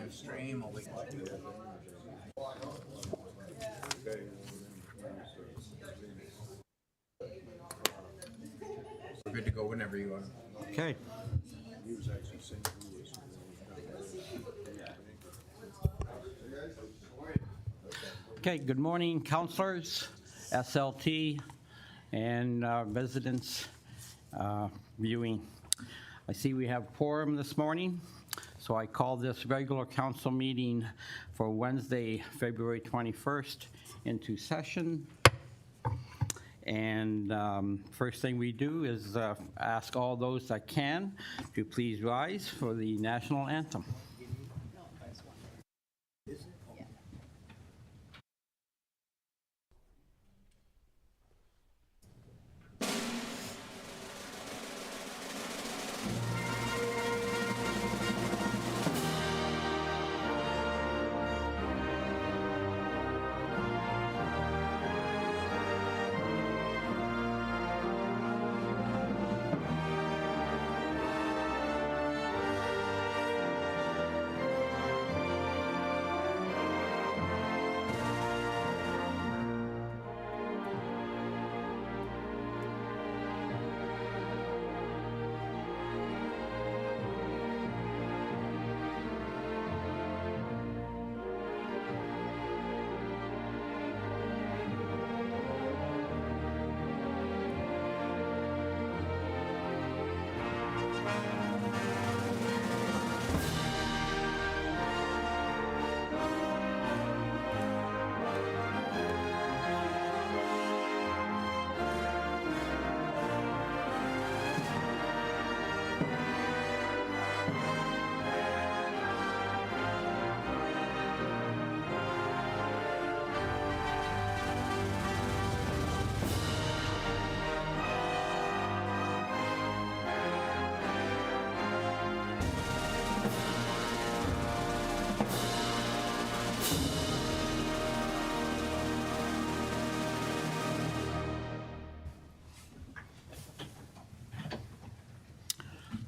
live stream. I'll wait. We're good to go whenever you are. Okay. Okay, good morning, councilors, SLT, and residents viewing. I see we have quorum this morning, so I call this regular council meeting for Wednesday, February 21st into session. And first thing we do is ask all those that can to please rise for the national anthem.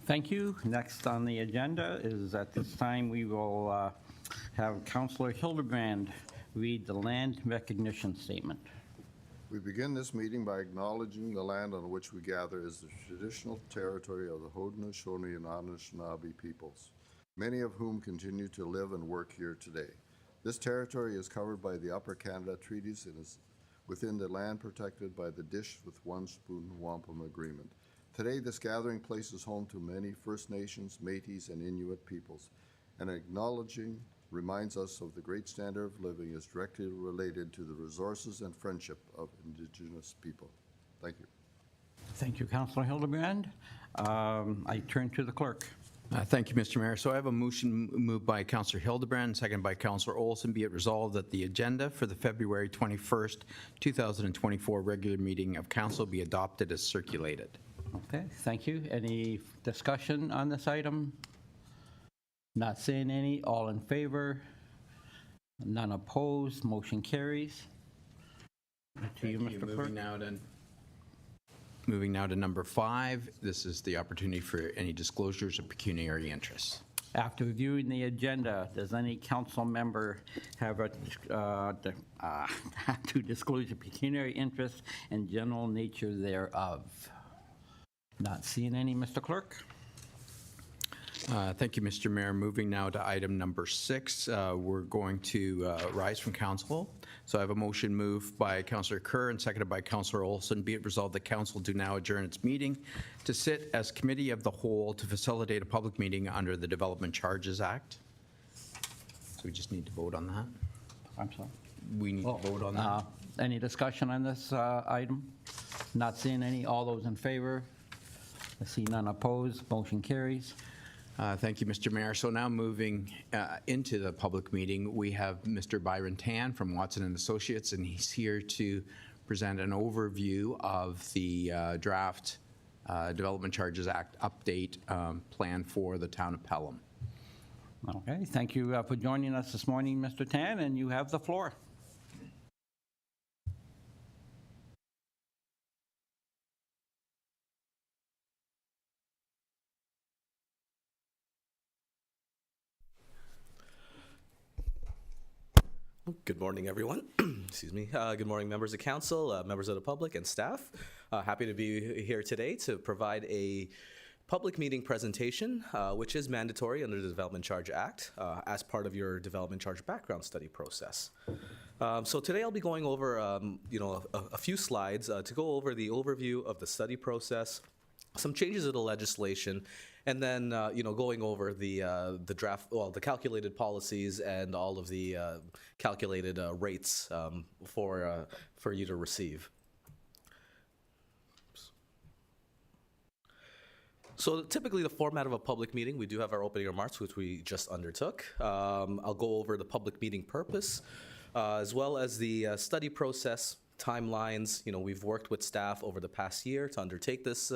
Thank you. Next on the agenda is at this time we will have Councillor Hildebrand read the land recognition statement. We begin this meeting by acknowledging the land on which we gather is the traditional territory of the Haudenosaunee and Anishinaabe peoples, many of whom continue to live and work here today. This territory is covered by the Upper Canada Treaties and is within the land protected by the Dish with One Spoon Wampum Agreement. Today, this gathering place is home to many First Nations, Métis, and Inuit peoples, and acknowledging reminds us of the great standard of living is directly related to the resources and friendship of Indigenous people. Thank you. Thank you, Councillor Hildebrand. I turn to the clerk. Thank you, Mr. Mayor. So I have a motion moved by Councillor Hildebrand, seconded by Councillor Olson. Be it resolved that the agenda for the February 21st, 2024 regular meeting of council be adopted as circulated. Okay, thank you. Any discussion on this item? Not seeing any. All in favor? None opposed. Motion carries. To you, Mr. Clerk. Moving now to number 5. This is the opportunity for any disclosures of pecuniary interests. After reviewing the agenda, does any council member have to disclose a pecuniary interest and general nature thereof? Not seeing any, Mr. Clerk. Thank you, Mr. Mayor. Moving now to item number 6. We're going to rise from council. So I have a motion moved by Councillor Kerr and seconded by Councillor Olson. Be it resolved that council do now adjourn its meeting to sit as committee of the whole to facilitate a public meeting under the Development Charges Act. So we just need to vote on that. I'm sorry. We need to vote on that. Any discussion on this item? Not seeing any. All those in favor? I see none opposed. Motion carries. Thank you, Mr. Mayor. So now moving into the public meeting, we have Mr. Byron Tan from Watson & Associates, and he's here to present an overview of the draft Development Charges Act update plan for the town of Pelham. Okay, thank you for joining us this morning, Mr. Tan, and you have the floor. Good morning, everyone. Excuse me. Good morning, members of council, members of the public, and staff. Happy to be here today to provide a public meeting presentation, which is mandatory under the Development Charge Act as part of your development charge background study process. So today I'll be going over, a few slides to go over the overview of the study process, some changes of the legislation, and then going over the draft, well, the calculated policies and all of the calculated rates for you to receive. So typically the format of a public meeting, we do have our opening remarks, which we just undertook. I'll go over the public meeting purpose, as well as the study process, timelines. We've worked with staff over the past year to undertake this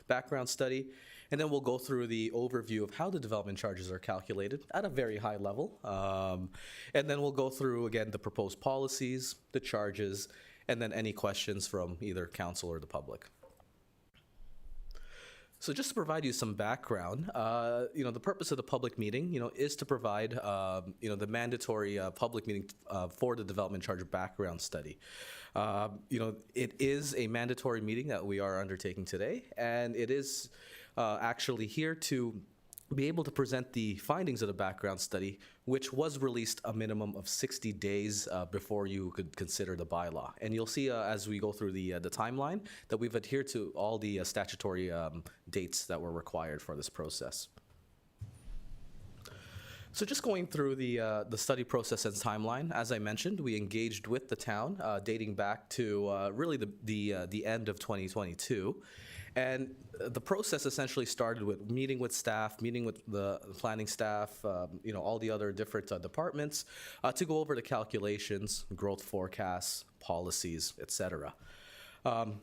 background study. And then we'll go through the overview of how the development charges are calculated at a very high level. And then we'll go through, again, the proposed policies, the charges, and then any questions from either council or the public. So just to provide you some background, the purpose of the public meeting, is to provide, the mandatory public meeting for the development charge background study. It is a mandatory meeting that we are undertaking today, and it is actually here to be able to present the findings of the background study, which was released a minimum of 60 days before you could consider the bylaw. And you'll see as we go through the timeline that we've adhered to all the statutory dates that were required for this process. So just going through the study process and timeline, as I mentioned, we engaged with the town dating back to really the end of 2022. And the process essentially started with meeting with staff, meeting with the planning staff, all the other different departments to go over the calculations, growth forecasts, policies, etc.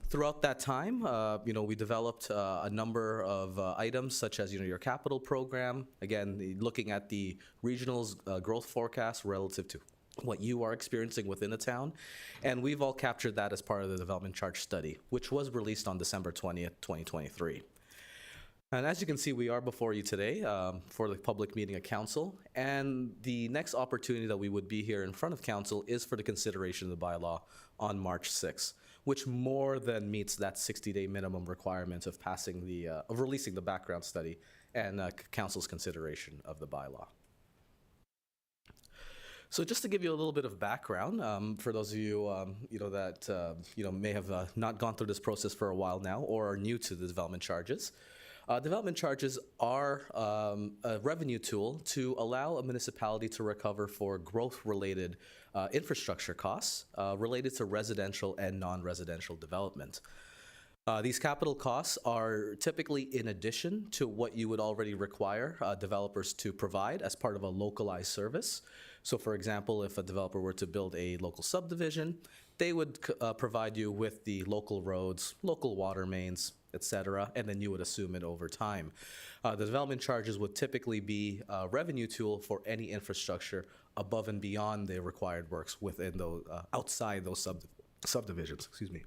Throughout that time, we developed a number of items such as, your capital program, again, looking at the regional's growth forecast relative to what you are experiencing within the town. And we've all captured that as part of the development charge study, which was released on December 20th, 2023. And as you can see, we are before you today for the public meeting of council. And the next opportunity that we would be here in front of council is for the consideration of the bylaw on March 6th, which more than meets that 60-day minimum requirement of of releasing the background study and council's consideration of the bylaw. So just to give you a little bit of background, for those of you, that may have not gone through this process for a while now or are new to the development charges. Development charges are a revenue tool to allow a municipality to recover for growth-related infrastructure costs related to residential and non-residential development. These capital costs are typically in addition to what you would already require developers to provide as part of a localized service. So for example, if a developer were to build a local subdivision, they would provide you with the local roads, local water mains, etc., and then you would assume it over time. The development charges would typically be a revenue tool for any infrastructure above and beyond the required works within those, outside those subdivisions, excuse me.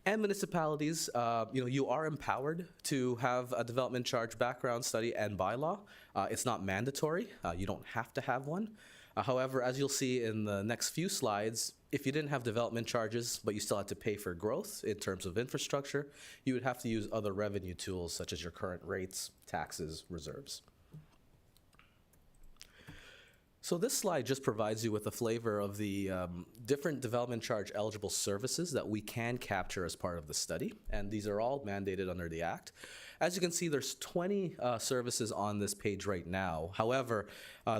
And municipalities, you are empowered to have a development charge background study and bylaw. It's not mandatory. You don't have to have one. However, as you'll see in the next few slides, if you didn't have development charges, but you still had to pay for growth in terms of infrastructure, you would have to use other revenue tools such as your current rates, taxes, reserves. So this slide just provides you with a flavor of the different development charge eligible services that we can capture as part of the study, and these are all mandated under the Act. As you can see, there's 20 services on this page right now. However,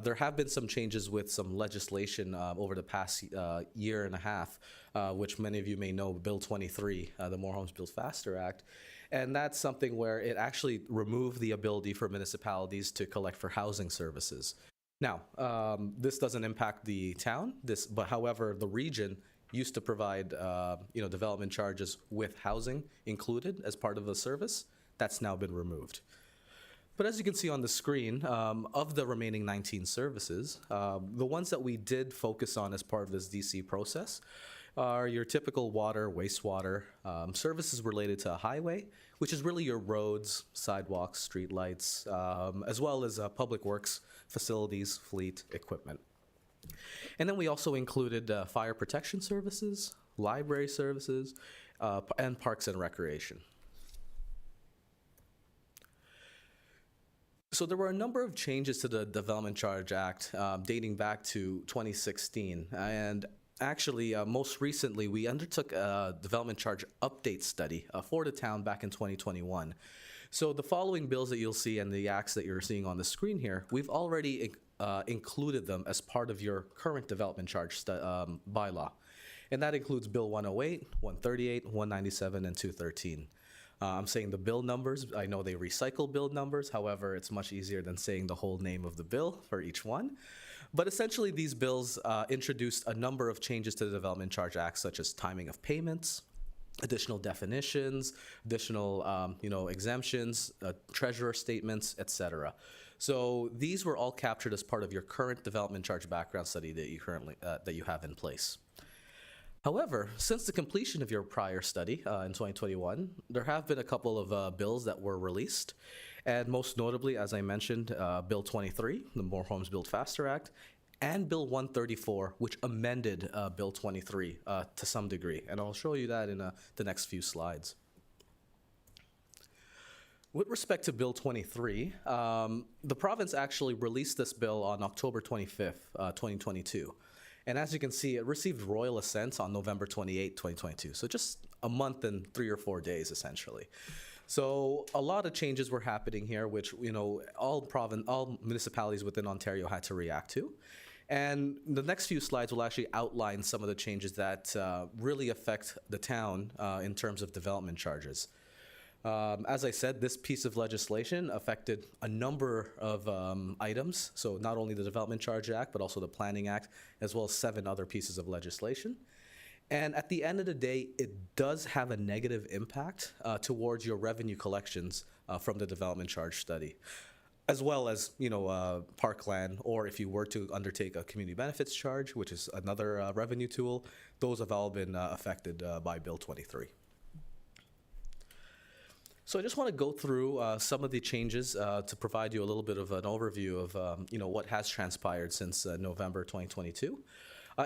there have been some changes with some legislation over the past year and a half, which many of you may know, Bill 23, the More Homes Built Faster Act. And that's something where it actually removed the ability for municipalities to collect for housing services. Now, this doesn't impact the town, but however, the region used to provide, development charges with housing included as part of the service. That's now been removed. But as you can see on the screen, of the remaining 19 services, the ones that we did focus on as part of this DC process are your typical water, wastewater, services related to a highway, which is really your roads, sidewalks, streetlights, as well as public works, facilities, fleet, equipment. And then we also included fire protection services, library services, and parks and recreation. So there were a number of changes to the Development Charge Act dating back to 2016. And actually, most recently, we undertook a development charge update study for the town back in 2021. So the following bills that you'll see and the acts that you're seeing on the screen here, we've already included them as part of your current development charge bylaw. And that includes Bill 108, 138, 197, and 213. I'm saying the bill numbers. I know they recycle bill numbers. However, it's much easier than saying the whole name of the bill for each one. But essentially, these bills introduced a number of changes to the Development Charge Act, such as timing of payments, additional definitions, additional exemptions, treasurer statements, etc. So these were all captured as part of your current development charge background study that you currently that you have in place. However, since the completion of your prior study in 2021, there have been a couple of bills that were released, and most notably, as I mentioned, Bill 23, the More Homes Built Faster Act, and Bill 134, which amended Bill 23 to some degree, and I'll show you that in the next few slides. With respect to Bill 23, the province actually released this bill on October 25th, 2022. And as you can see, it received royal assent on November 28, 2022. So just a month and 3 or 4 days, essentially. So a lot of changes were happening here, which all municipalities within Ontario had to react to. And the next few slides will actually outline some of the changes that really affect the town in terms of development charges. As I said, this piece of legislation affected a number of items. So not only the Development Charge Act, but also the Planning Act, as well as 7 other pieces of legislation. And at the end of the day, it does have a negative impact towards your revenue collections from the development charge study, as well as parkland, or if you were to undertake a community benefits charge, which is another revenue tool. Those have all been affected by Bill 23. So I just want to go through some of the changes to provide you a little bit of an overview of what has transpired since November 2022.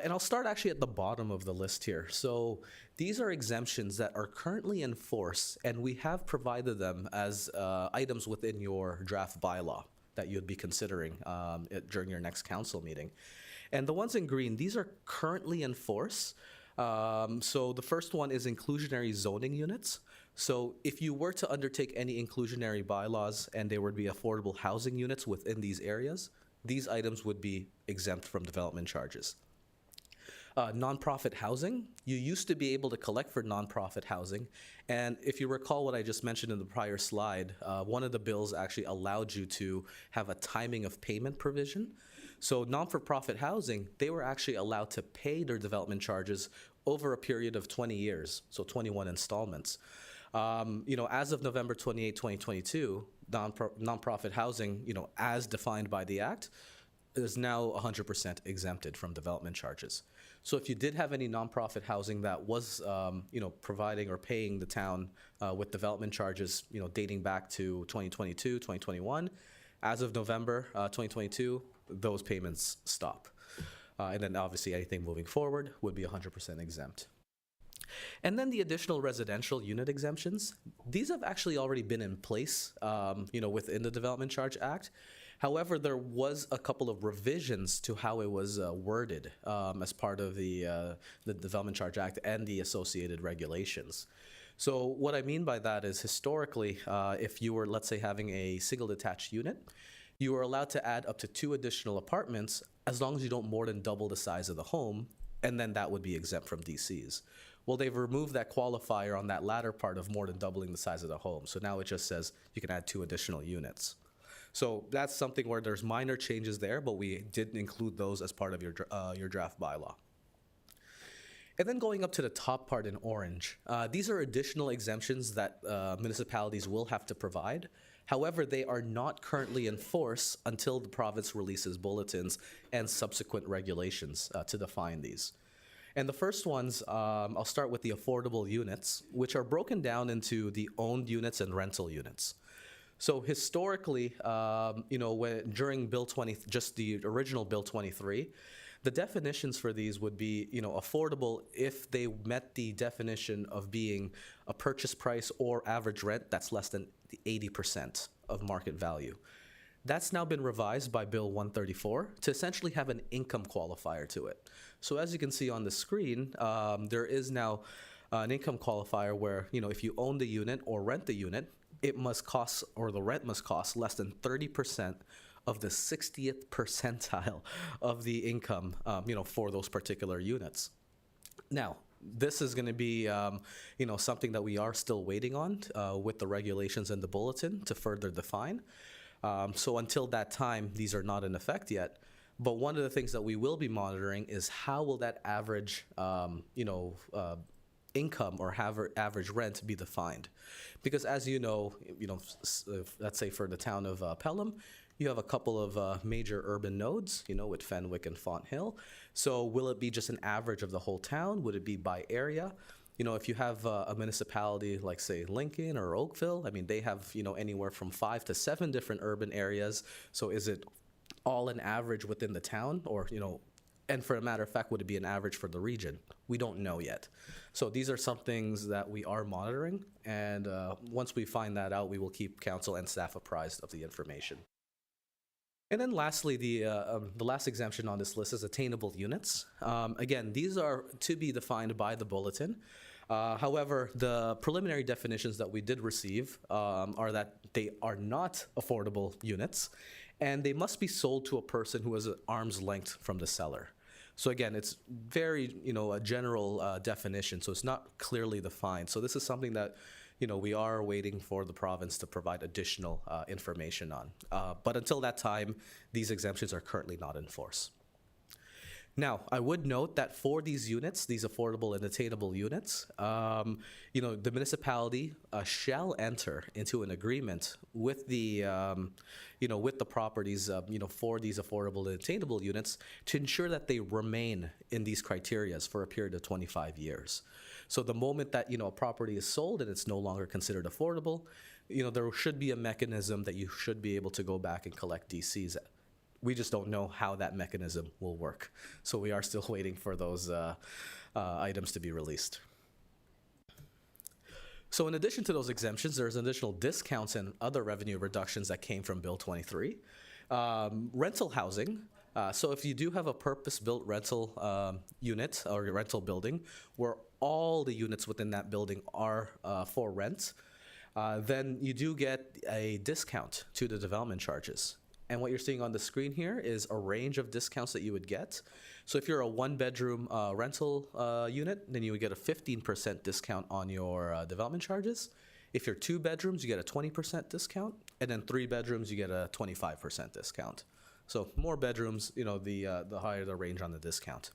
And I'll start actually at the bottom of the list here. So these are exemptions that are currently in force, and we have provided them as items within your draft bylaw that you'd be considering during your next council meeting. And the ones in green, these are currently in force. So the first one is inclusionary zoning units. So if you were to undertake any inclusionary bylaws and there would be affordable housing units within these areas, these items would be exempt from development charges. Nonprofit housing, you used to be able to collect for nonprofit housing. And if you recall what I just mentioned in the prior slide, one of the bills actually allowed you to have a timing of payment provision. So non-for-profit housing, they were actually allowed to pay their development charges over a period of 20 years, so 21 installments. As of November 28, 2022, nonprofit housing, as defined by the Act, is now 100% exempted from development charges. So if you did have any nonprofit housing that was, providing or paying the town with development charges, dating back to 2022, 2021, as of November 2022, those payments stop. And then obviously anything moving forward would be 100% exempt. And then the additional residential unit exemptions, these have actually already been in place, within the Development Charge Act. However, there was a couple of revisions to how it was worded as part of the Development Charge Act and the associated regulations. So what I mean by that is historically, if you were, let's say, having a single detached unit, you were allowed to add up to 2 additional apartments as long as you don't more than double the size of the home, and then that would be exempt from DCs. Well, they've removed that qualifier on that latter part of more than doubling the size of the home. So now it just says you can add 2 additional units. So that's something where there's minor changes there, but we did include those as part of your draft bylaw. And then going up to the top part in orange, these are additional exemptions that municipalities will have to provide. However, they are not currently in force until the province releases bulletins and subsequent regulations to define these. And the first ones, I'll start with the affordable units, which are broken down into the owned units and rental units. So historically, during Bill 20, just the original Bill 23, the definitions for these would be, affordable if they met the definition of being a purchase price or average rent that's less than 80% of market value. That's now been revised by Bill 134 to essentially have an income qualifier to it. So as you can see on the screen, there is now an income qualifier where, if you own the unit or rent the unit, it must cost, or the rent must cost, less than 30% of the 60th percentile of the income, for those particular units. Now, this is going to be, something that we are still waiting on with the regulations and the bulletin to further define. So until that time, these are not in effect yet. But one of the things that we will be monitoring is how will that average, income or average rent be defined? Because as let's say for the town of Pelham, you have a couple of major urban nodes, with Fenwick and Fonthill. So will it be just an average of the whole town? Would it be by area? If you have a municipality like, say, Lincoln or Oakville, I mean, they have, anywhere from 5 to 7 different urban areas. So is it all an average within the town, or, and for a matter of fact, would it be an average for the region? We don't know yet. So these are some things that we are monitoring. And once we find that out, we will keep council and staff apprised of the information. And then lastly, the last exemption on this list is attainable units. Again, these are to be defined by the bulletin. However, the preliminary definitions that we did receive are that they are not affordable units, and they must be sold to a person who is at arm's length from the seller. So again, it's very, a general definition, so it's not clearly defined. So this is something that, we are waiting for the province to provide additional information on. But until that time, these exemptions are currently not in force. Now, I would note that for these units, these affordable and attainable units, the municipality shall enter into an agreement with the, with the properties, for these affordable and attainable units to ensure that they remain in these criterias for a period of 25 years. So the moment that, a property is sold and it's no longer considered affordable, there should be a mechanism that you should be able to go back and collect DCs. We just don't know how that mechanism will work. So we are still waiting for those items to be released. So in addition to those exemptions, there's additional discounts and other revenue reductions that came from Bill 23. Rental housing. So if you do have a purpose-built rental unit or rental building where all the units within that building are for rent, then you do get a discount to the development charges. And what you're seeing on the screen here is a range of discounts that you would get. So if you're a one-bedroom rental unit, then you would get a 15% discount on your development charges. If you're 2 bedrooms, you get a 20% discount. And then 3 bedrooms, you get a 25% discount. So more bedrooms, the higher the range on the discount.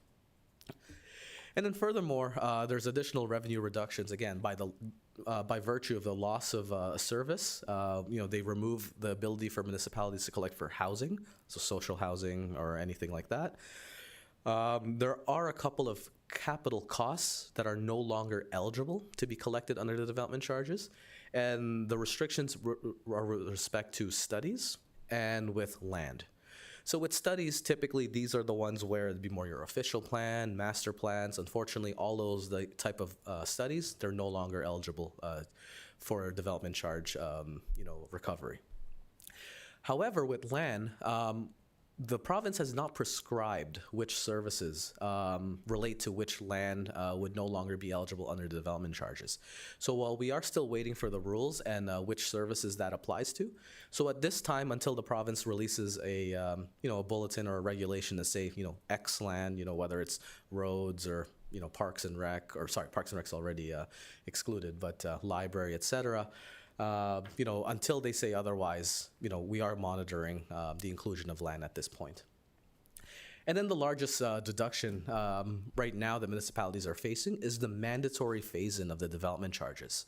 And then furthermore, there's additional revenue reductions, again, by virtue of the loss of a service. They remove the ability for municipalities to collect for housing, so social housing or anything like that. There are a couple of capital costs that are no longer eligible to be collected under the development charges. And the restrictions are with respect to studies and with land. So with studies, typically these are the ones where it'd be more your official plan, master plans. Unfortunately, all those the type of studies, they're no longer eligible for development charge, recovery. However, with land, the province has not prescribed which services relate to which land would no longer be eligible under the development charges. So while we are still waiting for the rules and which services that applies to, so at this time, until the province releases a bulletin or a regulation to say, X land, whether it's roads or, Parks and Rec, or sorry, Parks and Rec's already excluded, but library, et cetera. Until they say otherwise, we are monitoring the inclusion of land at this point. And then the largest deduction right now that municipalities are facing is the mandatory phase-in of the development charges.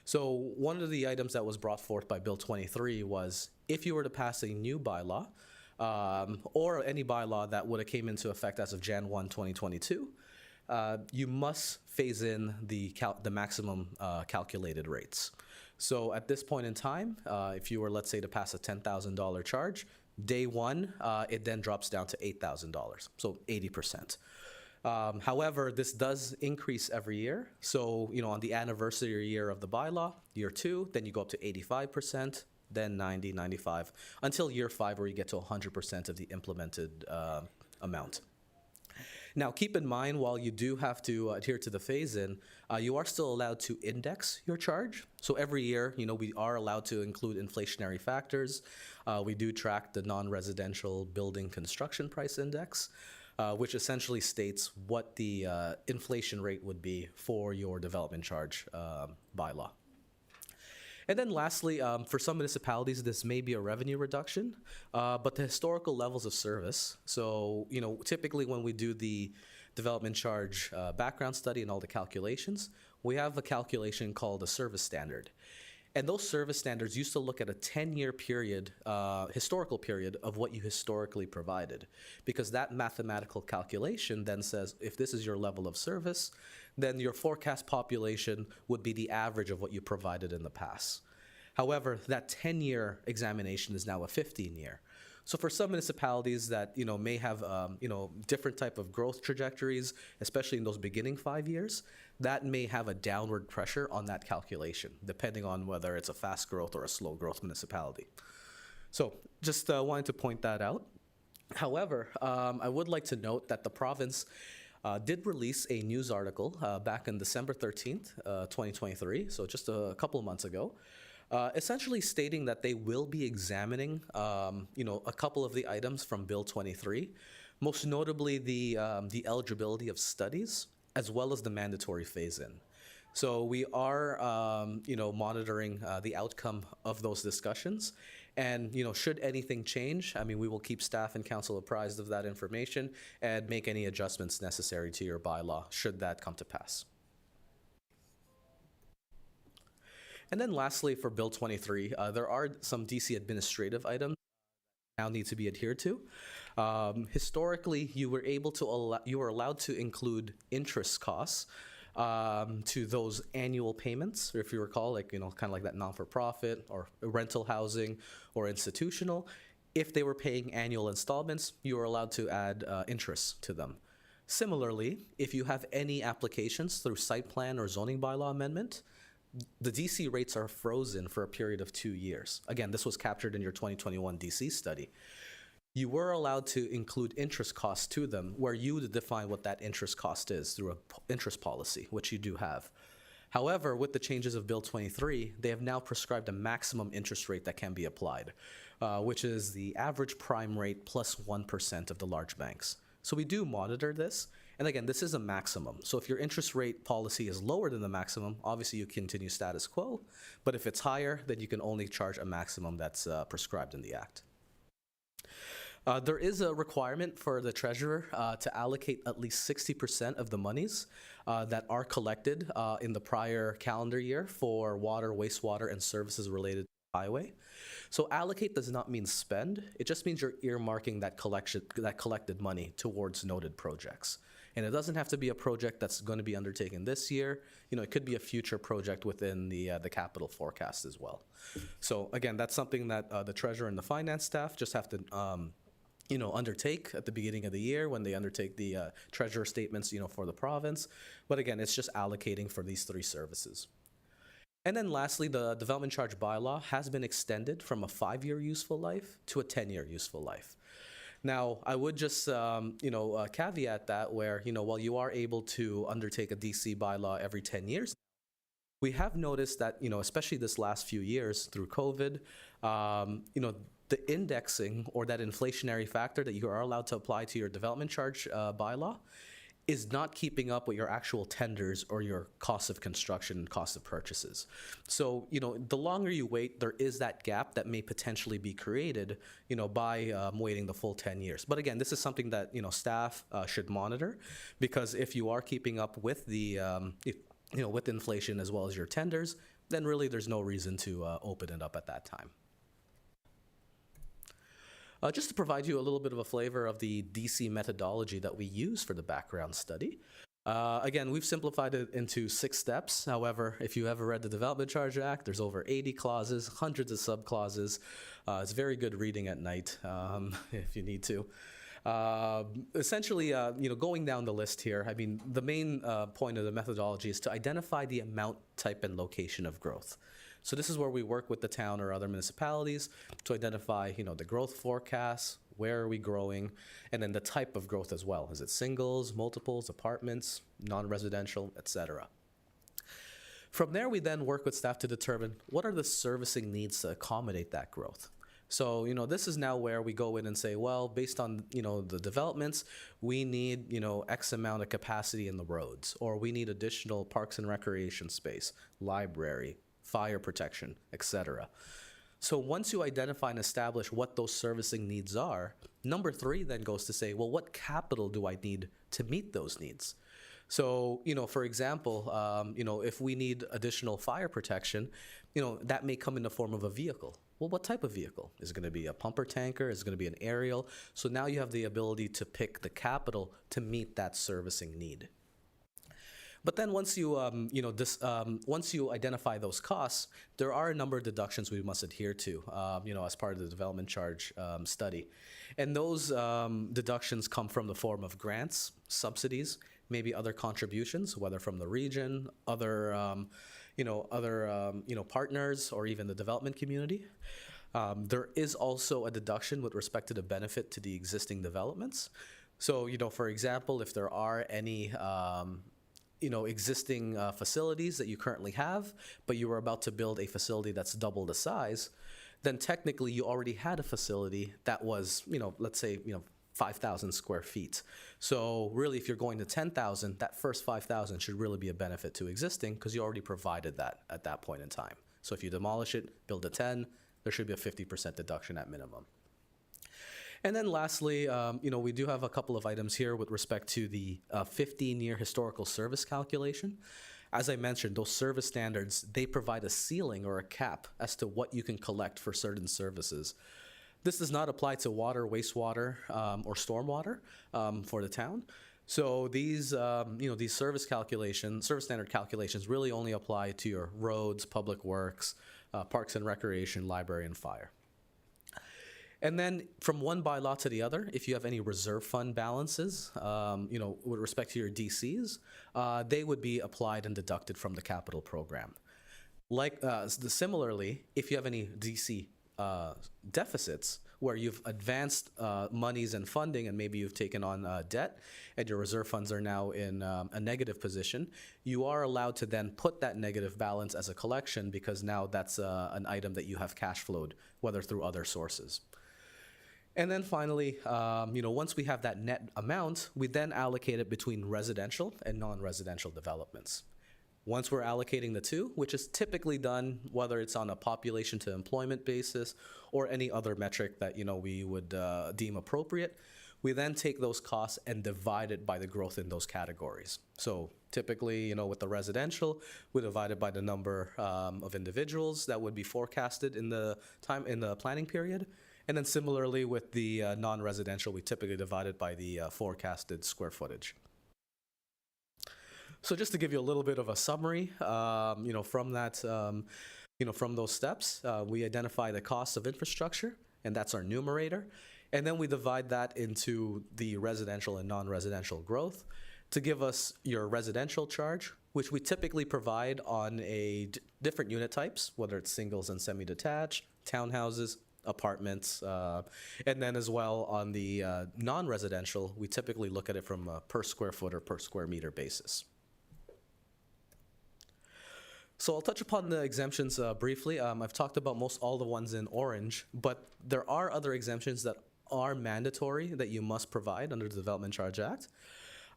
So one of the items that was brought forth by Bill 23 was if you were to pass a new bylaw or any bylaw that would have came into effect as of Jan 1, 2022, you must phase in the maximum calculated rates. So at this point in time, if you were, let's say, to pass a $10,000 charge, day one, it then drops down to $8,000, so 80%. However, this does increase every year. So, on the anniversary year of the bylaw, year 2, then you go up to 85%, then 90, 95, until year 5 where you get to 100% of the implemented amount. Now, keep in mind, while you do have to adhere to the phase-in, you are still allowed to index your charge. So every year, we are allowed to include inflationary factors. We do track the non-residential building construction price index, which essentially states what the inflation rate would be for your development charge bylaw. And then lastly, for some municipalities, this may be a revenue reduction, but the historical levels of service. So, typically when we do the development charge background study and all the calculations, we have a calculation called a service standard. And those service standards used to look at a 10-year period, historical period of what you historically provided. Because that mathematical calculation then says, if this is your level of service, then your forecast population would be the average of what you provided in the past. However, that 10-year examination is now a 15-year. So for some municipalities that may have different type of growth trajectories, especially in those beginning 5 years, that may have a downward pressure on that calculation, depending on whether it's a fast growth or a slow growth municipality. So just wanted to point that out. However, I would like to note that the province did release a news article back on December 13th, 2023, so just a couple of months ago, essentially stating that they will be examining, a couple of the items from Bill 23, most notably the eligibility of studies, as well as the mandatory phase-in. So we are, monitoring the outcome of those discussions. And, should anything change, we will keep staff and council apprised of that information and make any adjustments necessary to your bylaw, should that come to pass. And then lastly, for Bill 23, there are some DC administrative items now need to be adhered to. Historically, you were allowed to include interest costs to those annual payments, or if you recall, like kind of like that non-for-profit or rental housing or institutional. If they were paying annual installments, you were allowed to add interest to them. Similarly, if you have any applications through site plan or zoning bylaw amendment, the DC rates are frozen for a period of 2 years. Again, this was captured in your 2021 DC study. You were allowed to include interest costs to them, where you would define what that interest cost is through an interest policy, which you do have. However, with the changes of Bill 23, they have now prescribed a maximum interest rate that can be applied, which is the average prime rate plus 1% of the large banks. So we do monitor this. And again, this is a maximum. So if your interest rate policy is lower than the maximum, obviously you continue status quo. But if it's higher, then you can only charge a maximum that's prescribed in the Act. There is a requirement for the treasurer to allocate at least 60% of the monies that are collected in the prior calendar year for water, wastewater, and services related to highway. So allocate does not mean spend. It just means you're earmarking that collected money towards noted projects. And it doesn't have to be a project that's going to be undertaken this year. It could be a future project within the capital forecast as well. So again, that's something that the treasurer and the finance staff just have to undertake at the beginning of the year when they undertake the treasurer statements, for the province. But again, it's just allocating for these 3 services. And then lastly, the development charge bylaw has been extended from a 5-year useful life to a 10-year useful life. Now, I would just, caveat that where, while you are able to undertake a DC bylaw every 10 years, we have noticed that, especially this last few years through COVID, the indexing or that inflationary factor that you are allowed to apply to your development charge bylaw is not keeping up with your actual tenders or your cost of construction and cost of purchases. So, the longer you wait, there is that gap that may potentially be created, by waiting the full 10 years. But again, this is something that, staff should monitor, because if you are keeping up with the, with inflation as well as your tenders, then really there's no reason to open it up at that time. Just to provide you a little bit of a flavor of the DC methodology that we use for the background study, Again, we've simplified it into 6 steps. However, if you ever read the Development Charge Act, there's over 80 clauses, hundreds of subclauses. It's very good reading at night if you need to. Essentially, going down the list here, I mean, the main point of the methodology is to identify the amount, type, and location of growth. So this is where we work with the town or other municipalities to identify, the growth forecasts, where are we growing, and then the type of growth as well. Is it singles, multiples, apartments, non-residential, etc. From there, we then work with staff to determine what are the servicing needs to accommodate that growth. So, this is now where we go in and say, well, based on, the developments, we need, X amount of capacity in the roads, or we need additional parks and recreation space, library, fire protection, etc. So once you identify and establish what those servicing needs are, number 3 then goes to say, well, what capital do I need to meet those needs? So, for example, if we need additional fire protection, that may come in the form of a vehicle. Well, what type of vehicle? Is it going to be a pumper tanker? Is it going to be an aerial? So now you have the ability to pick the capital to meet that servicing need. But then once you, once you identify those costs, there are a number of deductions we must adhere to, as part of the development charge study. And those deductions come from the form of grants, subsidies, maybe other contributions, whether from the region, other, partners, or even the development community. There is also a deduction with respect to the benefit to the existing developments. So, for example, if there are any existing facilities that you currently have, but you were about to build a facility that's double the size, then technically you already had a facility that was, let's say, 5,000 square feet. So really, if you're going to 10,000, that first 5,000 should really be a benefit to existing because you already provided that at that point in time. So if you demolish it, build a 10, there should be a 50% deduction at minimum. And then lastly, we do have a couple of items here with respect to the 15-year historical service calculation. As I mentioned, those service standards, they provide a ceiling or a cap as to what you can collect for certain services. This does not apply to water, wastewater, or stormwater for the town. So these, these service standard calculations really only apply to your roads, public works, parks and recreation, library, and fire. And then from one bylaw to the other, if you have any reserve fund balances, with respect to your DCs, they would be applied and deducted from the capital program. Similarly, if you have any DC deficits where you've advanced monies and funding and maybe you've taken on debt and your reserve funds are now in a negative position, you are allowed to then put that negative balance as a collection because now that's an item that you have cash flowed, whether through other sources. And then finally, once we have that net amount, we then allocate it between residential and non-residential developments. Once we're allocating the two, which is typically done whether it's on a population to employment basis or any other metric that we would deem appropriate, we then take those costs and divide it by the growth in those categories. So typically, with the residential, we divide it by the number of individuals that would be forecasted in the planning period. And then similarly with the non-residential, we typically divide it by the forecasted square footage. So just to give you a little bit of a summary, from that, from those steps, we identify the cost of infrastructure, and that's our numerator. And then we divide that into the residential and non-residential growth to give us your residential charge, which we typically provide on different unit types, whether it's singles and semi-detached, townhouses, apartments, and then as well on the non-residential, we typically look at it from a per square foot or per square meter basis. So I'll touch upon the exemptions briefly. I've talked about most all the ones in orange, but there are other exemptions that are mandatory that you must provide under the Development Charge Act.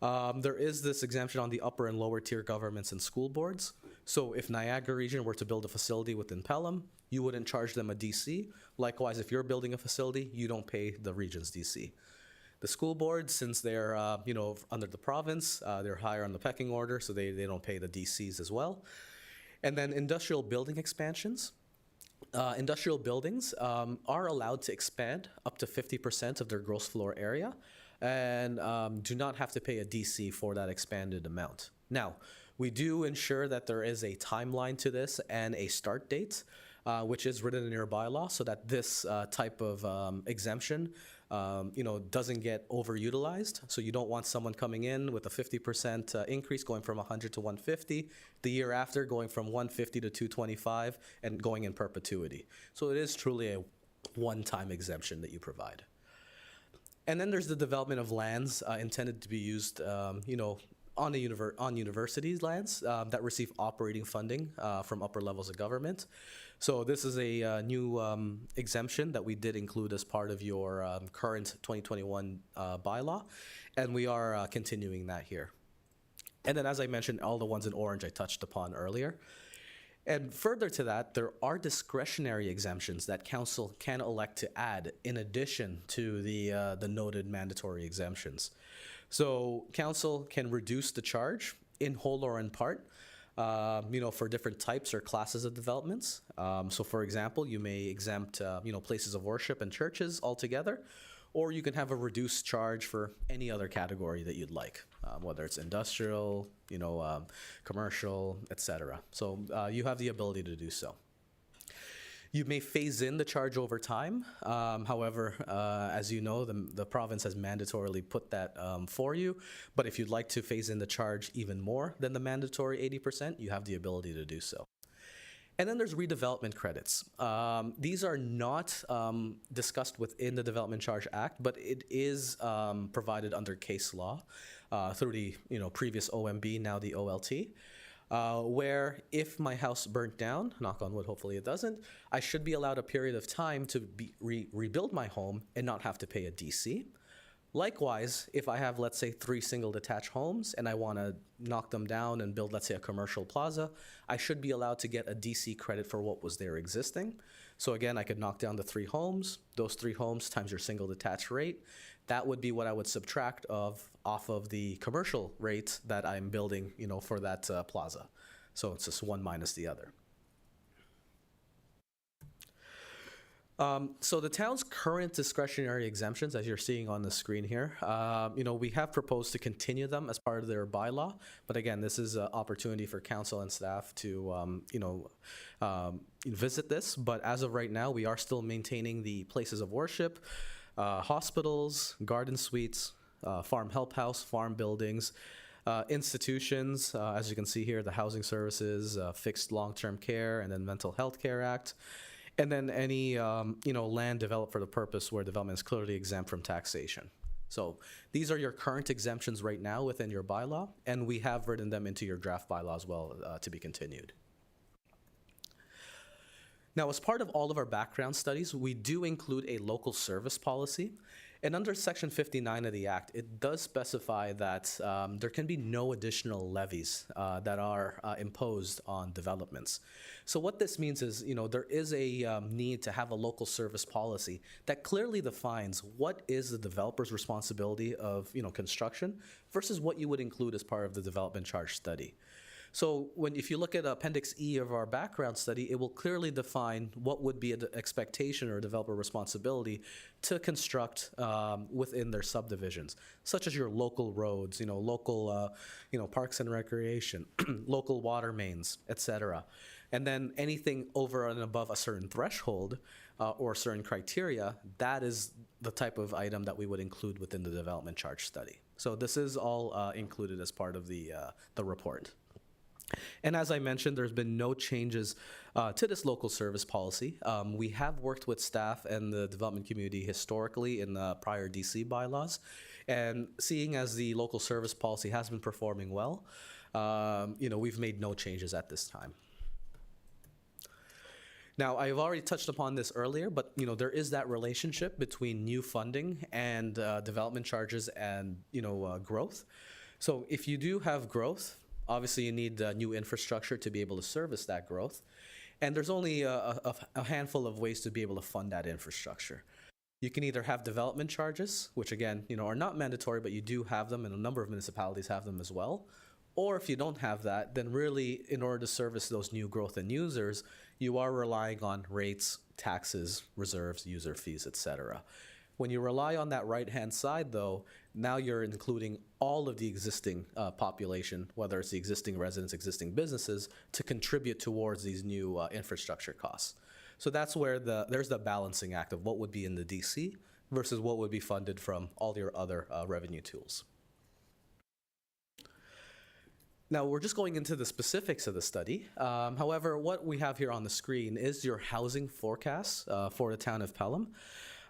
There is this exemption on the upper and lower tier governments and school boards. So if Niagara region were to build a facility within Pelham, you wouldn't charge them a DC. Likewise, if you're building a facility, you don't pay the region's DC. The school boards, since they're under the province, they're higher on the pecking order, so they don't pay the DCs as well. And then industrial building expansions. Industrial buildings are allowed to expand up to 50% of their gross floor area. and do not have to pay a DC for that expanded amount. Now, we do ensure that there is a timeline to this and a start date, which is written in your bylaw, so that this type of exemption, doesn't get overutilized. So you don't want someone coming in with a 50% increase, going from 100 to 150, the year after going from 150 to 225, and going in perpetuity. So it is truly a one-time exemption that you provide. And then there's the development of lands intended to be used, on universities' lands that receive operating funding from upper levels of government. So this is a new exemption that we did include as part of your current 2021 bylaw, and we are continuing that here. And then, as I mentioned, all the ones in orange I touched upon earlier. And further to that, there are discretionary exemptions that council can elect to add in addition to the noted mandatory exemptions. So council can reduce the charge in whole or in part, for different types or classes of developments. So for example, you may exempt, places of worship and churches altogether, or you can have a reduced charge for any other category that you'd like, whether it's industrial, commercial, etc. So you have the ability to do so. You may phase in the charge over time. However, as you know, the province has mandatorily put that for you. But if you'd like to phase in the charge even more than the mandatory 80%, you have the ability to do so. And then there's redevelopment credits. These are not discussed within the Development Charge Act, but it is provided under case law through the previous OMB, now the OLT. Where if my house burnt down, knock on wood, hopefully it doesn't, I should be allowed a period of time to rebuild my home and not have to pay a DC. Likewise, if I have, let's say, 3 single detached homes and I want to knock them down and build, let's say, a commercial plaza, I should be allowed to get a DC credit for what was there existing. So again, I could knock down the 3 homes, those 3 homes times your single detached rate. That would be what I would subtract off of the commercial rate that I'm building, for that plaza. So it's just one minus the other. So the town's current discretionary exemptions, as you're seeing on the screen here, we have proposed to continue them as part of their bylaw. But again, this is an opportunity for council and staff to, visit this. But as of right now, we are still maintaining the places of worship, hospitals, garden suites, farm help house, farm buildings, institutions, as you can see here, the housing services, fixed long-term care, and then Mental Health Care Act. And then any, land developed for the purpose where development is clearly exempt from taxation. So these are your current exemptions right now within your bylaw, and we have written them into your draft bylaw as well to be continued. Now, as part of all of our background studies, we do include a local service policy. And under Section 59 of the Act, it does specify that there can be no additional levies that are imposed on developments. So what this means is, there is a need to have a local service policy that clearly defines what is the developer's responsibility of, construction versus what you would include as part of the development charge study. So if you look at Appendix E of our background study, it will clearly define what would be an expectation or developer responsibility to construct within their subdivisions, such as your local roads, local parks and recreation, local water mains, etc. And then anything over and above a certain threshold or certain criteria, that is the type of item that we would include within the development charge study. So this is all included as part of the report. And as I mentioned, there's been no changes to this local service policy. We have worked with staff and the development community historically in the prior DC bylaws. And seeing as the local service policy has been performing well, we've made no changes at this time. Now, I've already touched upon this earlier, but there is that relationship between new funding and development charges and growth. So if you do have growth, obviously you need new infrastructure to be able to service that growth. And there's only a handful of ways to be able to fund that infrastructure. You can either have development charges, which again, are not mandatory, but you do have them, and a number of municipalities have them as well. Or if you don't have that, then really, in order to service those new growth and users, you are relying on rates, taxes, reserves, user fees, etc. When you rely on that right-hand side, though, now you're including all of the existing population, whether it's the existing residents, existing businesses, to contribute towards these new infrastructure costs. So that's where there's the balancing act of what would be in the DC versus what would be funded from all your other revenue tools. Now, we're just going into the specifics of the study. However, what we have here on the screen is your housing forecast for the town of Pelham.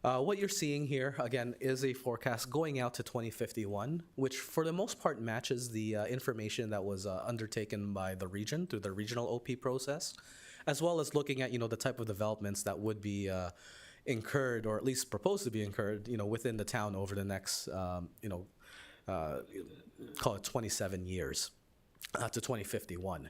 What you're seeing here, again, is a forecast going out to 2051, which for the most part matches the information that was undertaken by the region through the regional OP process, as well as looking at, the type of developments that would be incurred, or at least proposed to be incurred, within the town over the next, call it 27 years to 2051.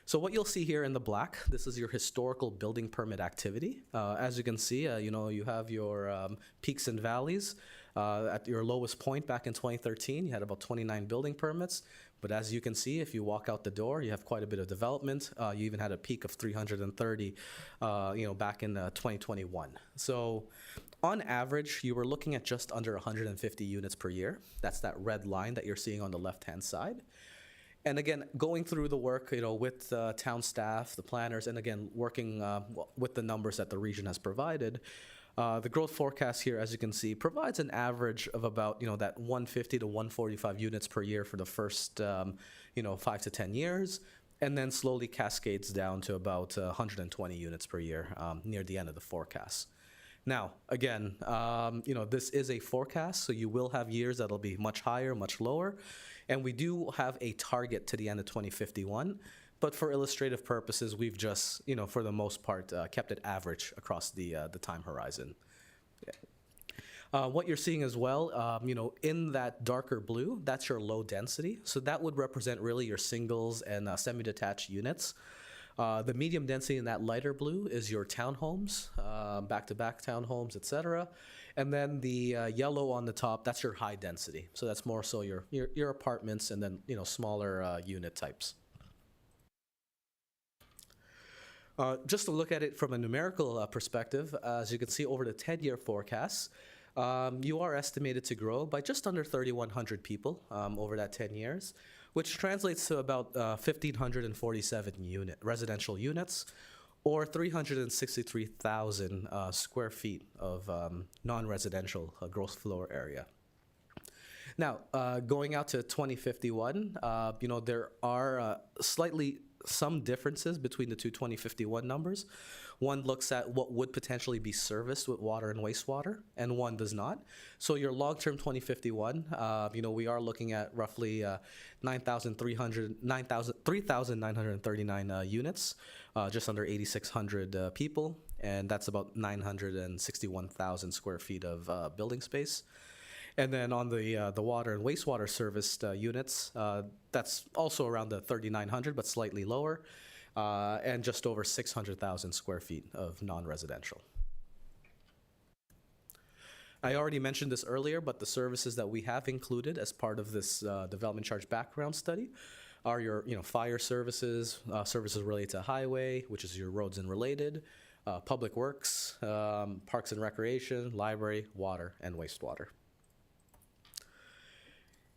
So what you'll see here in the black, this is your historical building permit activity. As you can see, you have your peaks and valleys. At your lowest point back in 2013, you had about 29 building permits. But as you can see, if you walk out the door, you have quite a bit of development. You even had a peak of 330, back in 2021. So on average, you were looking at just under 150 units per year. That's that red line that you're seeing on the left-hand side. And again, going through the work, with town staff, the planners, and again, working with the numbers that the region has provided, the growth forecast here, as you can see, provides an average of about, that 150 to 145 units per year for the first, 5 to 10 years, and then slowly cascades down to about 120 units per year near the end of the forecast. Now, again, this is a forecast, so you will have years that'll be much higher, much lower. And we do have a target to the end of 2051. But for illustrative purposes, we've just, for the most part, kept it average across the time horizon. Yeah. What you're seeing as well, in that darker blue, that's your low density. So that would represent really your singles and semi-detached units. The medium density in that lighter blue is your townhomes, back-to-back townhomes, et cetera. And then the yellow on the top, that's your high density. So that's more so your apartments and then, smaller unit types. Just to look at it from a numerical perspective, as you can see over the 10-year forecasts, you are estimated to grow by just under 3,100 people over that 10 years, which translates to about 1,547 residential units, or 363,000 square feet of non-residential gross floor area. Now, going out to 2051, there are slightly some differences between the two 2051 numbers. One looks at what would potentially be serviced with water and wastewater, and one does not. So your long-term 2051, we are looking at roughly 3,939 units, just under 8,600 people, and that's about 961,000 square feet of building space. And then on the water and wastewater serviced units, that's also around the 3,900, but slightly lower, and just over 600,000 square feet of non-residential. I already mentioned this earlier, but the services that we have included as part of this development charge background study are your fire services, services related to highway, which is your roads and related, public works, parks and recreation, library, water, and wastewater.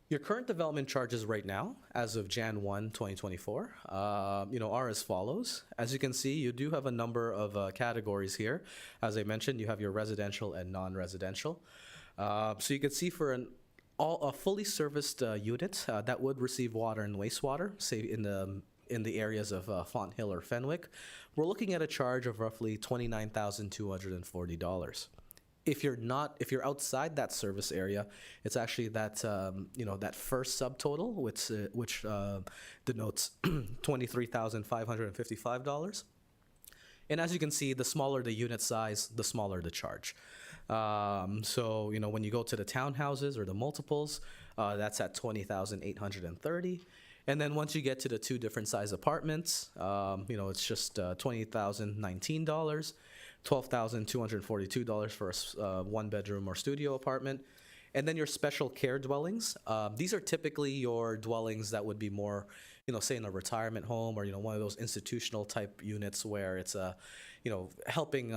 Your current development charges right now, as of Jan 1, 2024, are as follows. As you can see, you do have a number of categories here. As I mentioned, you have your residential and non-residential. So you can see for a fully serviced unit that would receive water and wastewater, say in the areas of Font Hill or Fenwick, we're looking at a charge of roughly $29,240. If you're outside that service area, it's actually that that first subtotal, which denotes $23,555. And as you can see, the smaller the unit size, the smaller the charge. So when you go to the townhouses or the multiples, that's at $20,830. And then once you get to the two different size apartments, it's just $20,019. $12,242 for a one-bedroom or studio apartment. And then your special care dwellings. These are typically your dwellings that would be more, say in a retirement home or, one of those institutional type units where it's, helping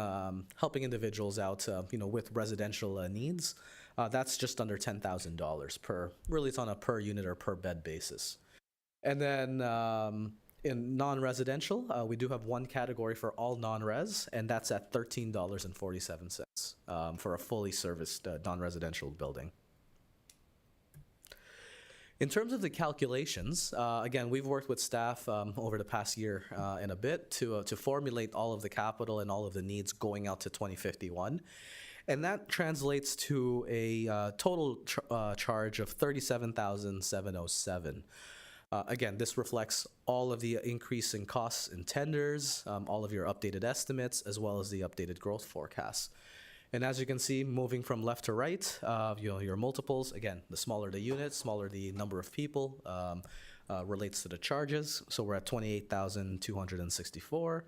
individuals out, with residential needs, that's just under $10,000 per, really it's on a per unit or per bed basis. And then in non-residential, we do have one category for all non-res, and that's at $13.47 for a fully serviced non-residential building. In terms of the calculations, again, we've worked with staff over the past year and a bit to formulate all of the capital and all of the needs going out to 2051. And that translates to a total charge of $37,707. Again, this reflects all of the increase in costs and tenders, all of your updated estimates, as well as the updated growth forecasts. And as you can see, moving from left to right, your multiples, again, the smaller the unit, smaller the number of people, relates to the charges. So we're at 28,264.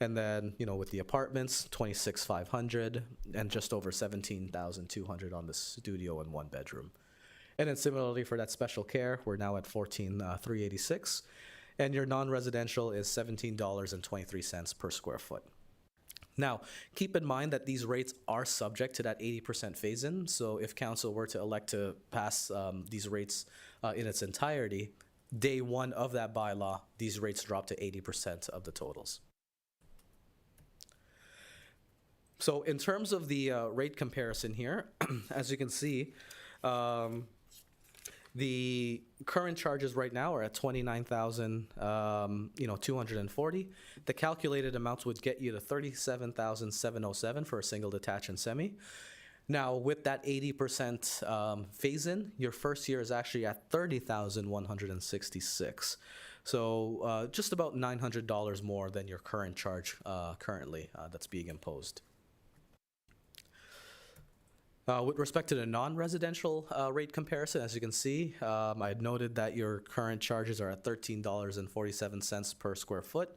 And then, with the apartments, 26,500 and just over 17,200 on the studio and one bedroom. And then similarly for that special care, we're now at 14,386. And your non-residential is $17.23 per square foot. Now, keep in mind that these rates are subject to that 80% phase-in. So if council were to elect to pass these rates in its entirety, day one of that bylaw, these rates drop to 80% of the totals. So in terms of the rate comparison here, as you can see, the current charges right now are at $29,240. The calculated amounts would get you to $37,707 for a single detached and semi. Now, with that 80% phase-in, your first year is actually at $30,166. So just about $900 more than your current charge currently that's being imposed. With respect to the non-residential rate comparison, as you can see, I had noted that your current charges are at $13.47 per square foot.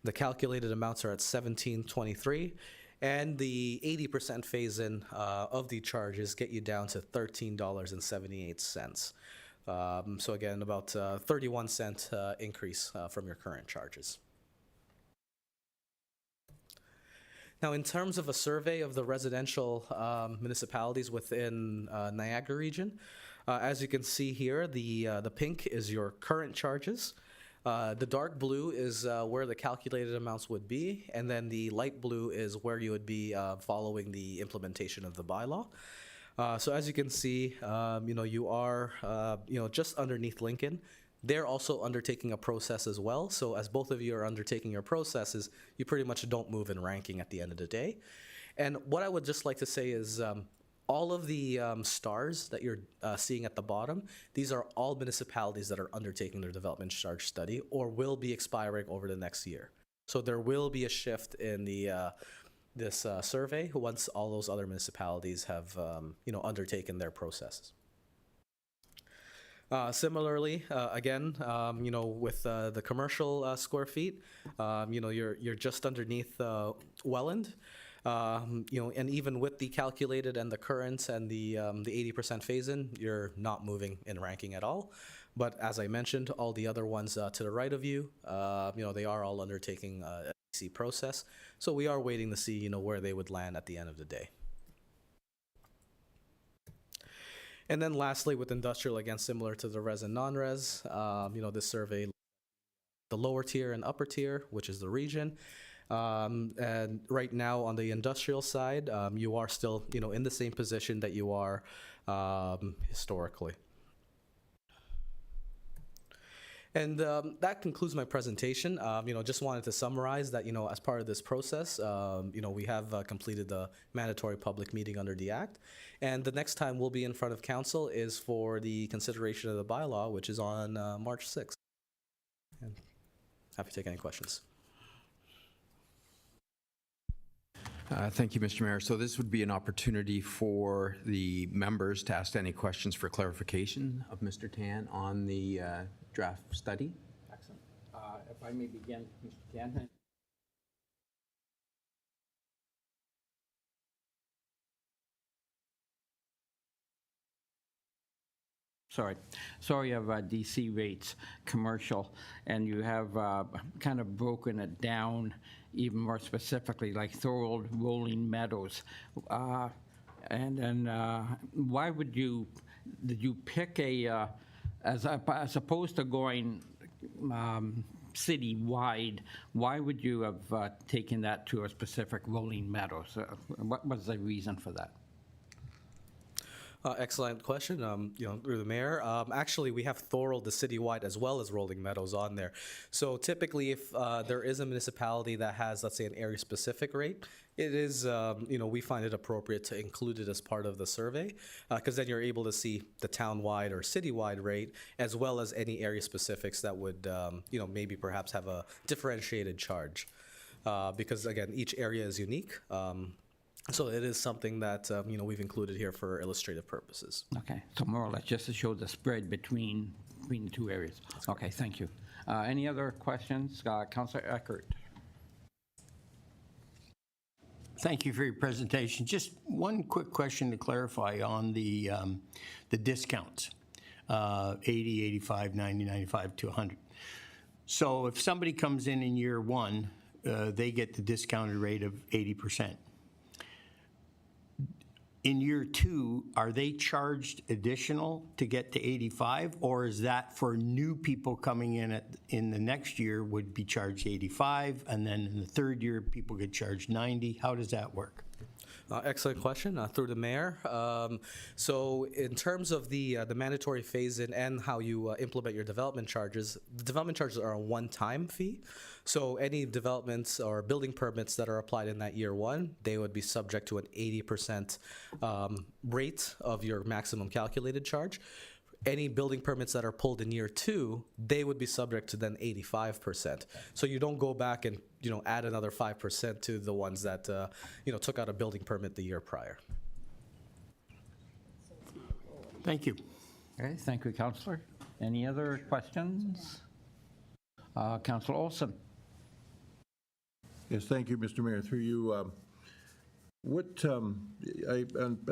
The calculated amounts are at $17.23, and the 80% phase-in of the charges get you down to $13.78. So again, about 31-cent increase from your current charges. Now, in terms of a survey of the residential municipalities within Niagara region, as you can see here, the pink is your current charges. The dark blue is where the calculated amounts would be, and then the light blue is where you would be following the implementation of the bylaw. So as you can see, you are just underneath Lincoln. They're also undertaking a process as well. So as both of you are undertaking your processes, you pretty much don't move in ranking at the end of the day. And what I would just like to say is all of the stars that you're seeing at the bottom, these are all municipalities that are undertaking their development charge study or will be expiring over the next year. So there will be a shift in the this survey once all those other municipalities have undertaken their processes. Similarly, again, with the commercial square feet, you're just underneath Welland, and even with the calculated and the current and the 80% phase-in, you're not moving in ranking at all. But as I mentioned, all the other ones to the right of you, they are all undertaking a EC process. So we are waiting to see, where they would land at the end of the day. And then lastly, with industrial, again, similar to the res and non-res, this survey, the lower tier and upper tier, which is the region. And right now on the industrial side, you are still, in the same position that you are historically. And that concludes my presentation. Just wanted to summarize that, as part of this process, we have completed the mandatory public meeting under the Act. And the next time we'll be in front of council is for the consideration of the bylaw, which is on March 6th. And happy to take any questions. Thank you, Mr. Mayor. So this would be an opportunity for the members to ask any questions for clarification of Mr. Tan on the draft study. Excellent. If I may begin, Mr. Tan. sorry of DC rates, commercial, and you have kind of broken it down even more specifically, like Thorold, Rolling Meadows. And then why did you pick as opposed to going citywide, why would you have taken that to a specific Rolling Meadows? What was the reason for that? Excellent question. Through the mayor. Actually, we have Thorold, the citywide, as well as Rolling Meadows on there. So typically, if there is a municipality that has, let's say, an area-specific rate, it is, we find it appropriate to include it as part of the survey, because then you're able to see the town-wide or citywide rate, as well as any area specifics that would, maybe perhaps have a differentiated charge. Because again, each area is unique. So it is something that, we've included here for illustrative purposes. Okay, so more or less just to show the spread between the two areas. Okay, thank you. Any other questions? Councillor Eckert. Thank you for your presentation. Just one quick question to clarify on the discounts, 80, 85, 90, 95 to 100. So if somebody comes in year one, they get the discounted rate of 80%. In year two, are they charged additional to get to 85, or is that for new people coming in the next year would be charged 85, and then in the third year, people get charged 90? How does that work? Excellent question. Through the mayor. So in terms of the mandatory phase-in and how you implement your development charges, the development charges are a one-time fee. So any developments or building permits that are applied in that year one, they would be subject to an 80% rate of your maximum calculated charge. Any building permits that are pulled in year two, they would be subject to then 85%. So you don't go back and add another 5% to the ones that took out a building permit the year prior. Thank you. Okay, thank you, Councillor. Any other questions? Councillor Olson. Yes, thank you, Mr. Mayor. Through you, I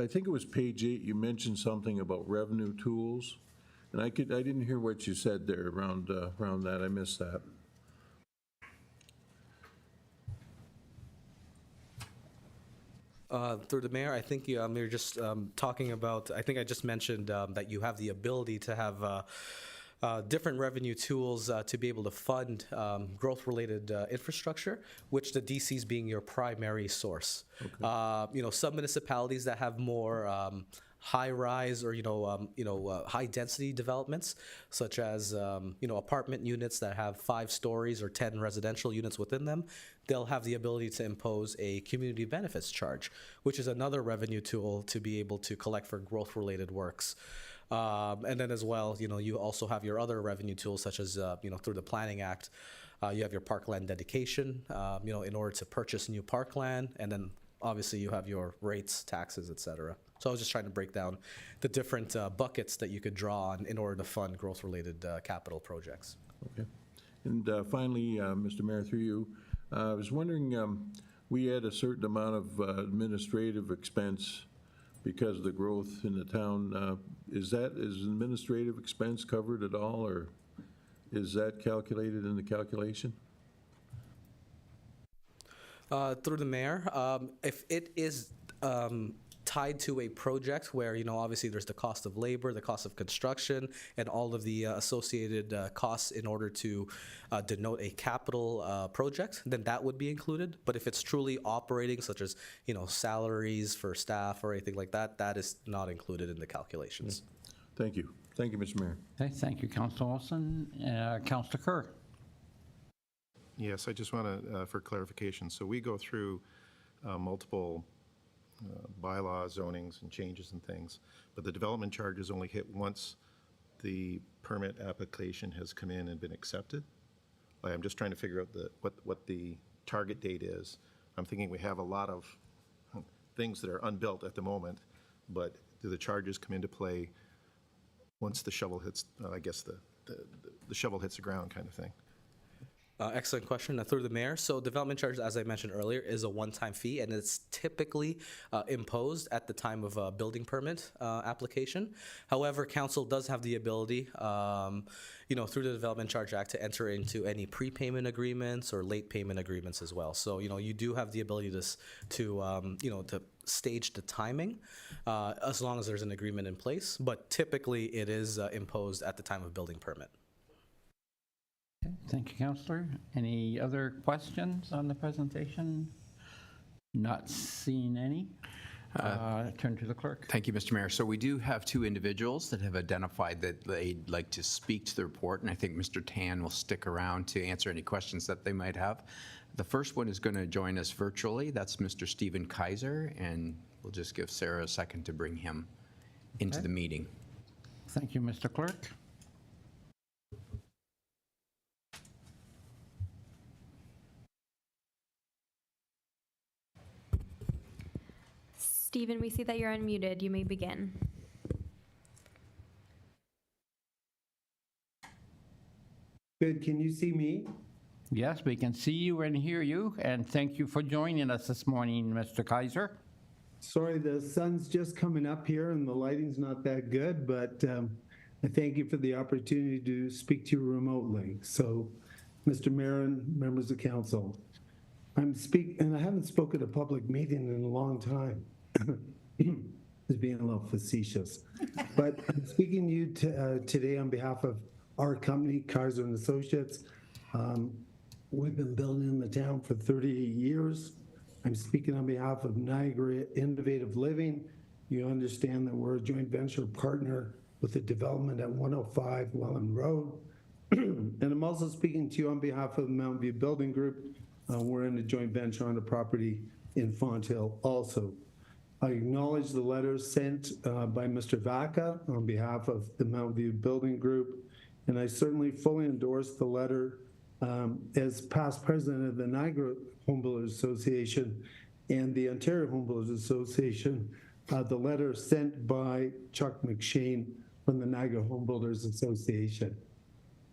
think it was page 8, you mentioned something about revenue tools, and I didn't hear what you said there around that. I missed that. Through the mayor, I think you're just talking about, I think I just mentioned that you have the ability to have different revenue tools to be able to fund growth-related infrastructure, which the DCs being your primary source. Okay. Some municipalities that have more high-rise or high-density developments, such as apartment units that have 5 stories or 10 residential units within them, they'll have the ability to impose a community benefits charge, which is another revenue tool to be able to collect for growth-related works. And then as well, you also have your other revenue tools, such as, through the Planning Act, you have your parkland dedication, in order to purchase new parkland, and then obviously you have your rates, taxes, et cetera. So I was just trying to break down the different buckets that you could draw on in order to fund growth-related capital projects. Okay. And finally, Mr. Mayor, through you, I was wondering, we had a certain amount of administrative expense because of the growth in the town. Is administrative expense covered at all, or is that calculated in the calculation? Through the mayor, if it is tied to a project where, obviously there's the cost of labor, the cost of construction, and all of the associated costs in order to denote a capital project, then that would be included. But if it's truly operating, such as, salaries for staff or anything like that, that is not included in the calculations. Thank you. Thank you, Mr. Mayor. Okay, thank you, Councillor Olson. Councillor Kerr. Yes, I just want to, for clarification, so we go through multiple bylaws, zonings, and changes and things, but the development charges only hit once the permit application has come in and been accepted. I'm just trying to figure out what the target date is. I'm thinking we have a lot of things that are unbuilt at the moment, but do the charges come into play once the shovel hits, I guess the shovel hits the ground kind of thing? Excellent question. Through the mayor. So development charge, as I mentioned earlier, is a one-time fee, and it's typically imposed at the time of a building permit application. However, council does have the ability, through the Development Charge Act, to enter into any prepayment agreements or late payment agreements as well. So you do have the ability to stage the timing as long as there's an agreement in place. But typically, it is imposed at the time of building permit. Okay, thank you, Councillor. Any other questions on the presentation? Not seeing any. Turn to the clerk. Thank you, Mr. Mayor. So we do have two individuals that have identified that they'd like to speak to the report, and I think Mr. Tan will stick around to answer any questions that they might have. The first one is going to join us virtually. That's Mr. Stephen Kaiser, and we'll just give Sarah a second to bring him into the meeting. Thank you, Mr. Clerk. Stephen, we see that you're unmuted. You may begin. Good. Can you see me? Yes, we can see you and hear you, and thank you for joining us this morning, Mr. Kaiser. Sorry, the sun's just coming up here and the lighting's not that good, but I thank you for the opportunity to speak to you remotely. So, Mr. Mayor and members of council, and I haven't spoken at a public meeting in a long time. Just being a little facetious. But I'm speaking to you today on behalf of our company, Kaiser and Associates. We've been building in the town for 38 years. I'm speaking on behalf of Niagara Innovative Living. You understand that we're a joint venture partner with the development at 105 Welland Road. And I'm also speaking to you on behalf of the Mountain View Building Group. We're in a joint venture on a property in Fonthill also. I acknowledge the letter sent by Mr. Vaca on behalf of the Mountain View Building Group, and I certainly fully endorse the letter as past president of the Niagara Homebuilders Association and the Ontario Homebuilders Association, the letter sent by Chuck McShane from the Niagara Homebuilders Association.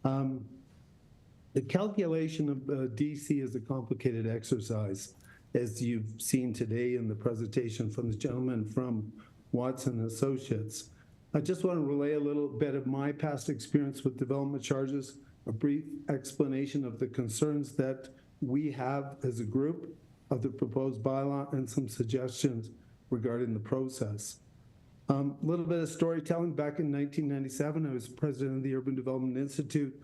The calculation of DC is a complicated exercise, as you've seen today in the presentation from the gentleman from Watson Associates. I just want to relay a little bit of my past experience with development charges, a brief explanation of the concerns that we have as a group of the proposed bylaw, and some suggestions regarding the process. A little bit of storytelling. Back in 1997, I was president of the Urban Development Institute.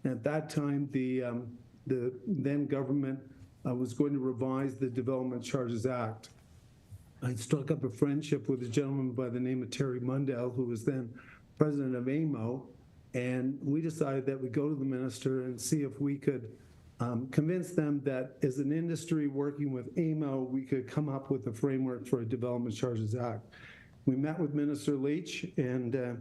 At that time, the then government was going to revise the Development Charges Act. I struck up a friendship with a gentleman by the name of Terry Mundell, who was then president of AMO, and we decided that we'd go to the minister and see if we could convince them that as an industry working with AMO, we could come up with a framework for a Development Charges Act. We met with Minister Leach, and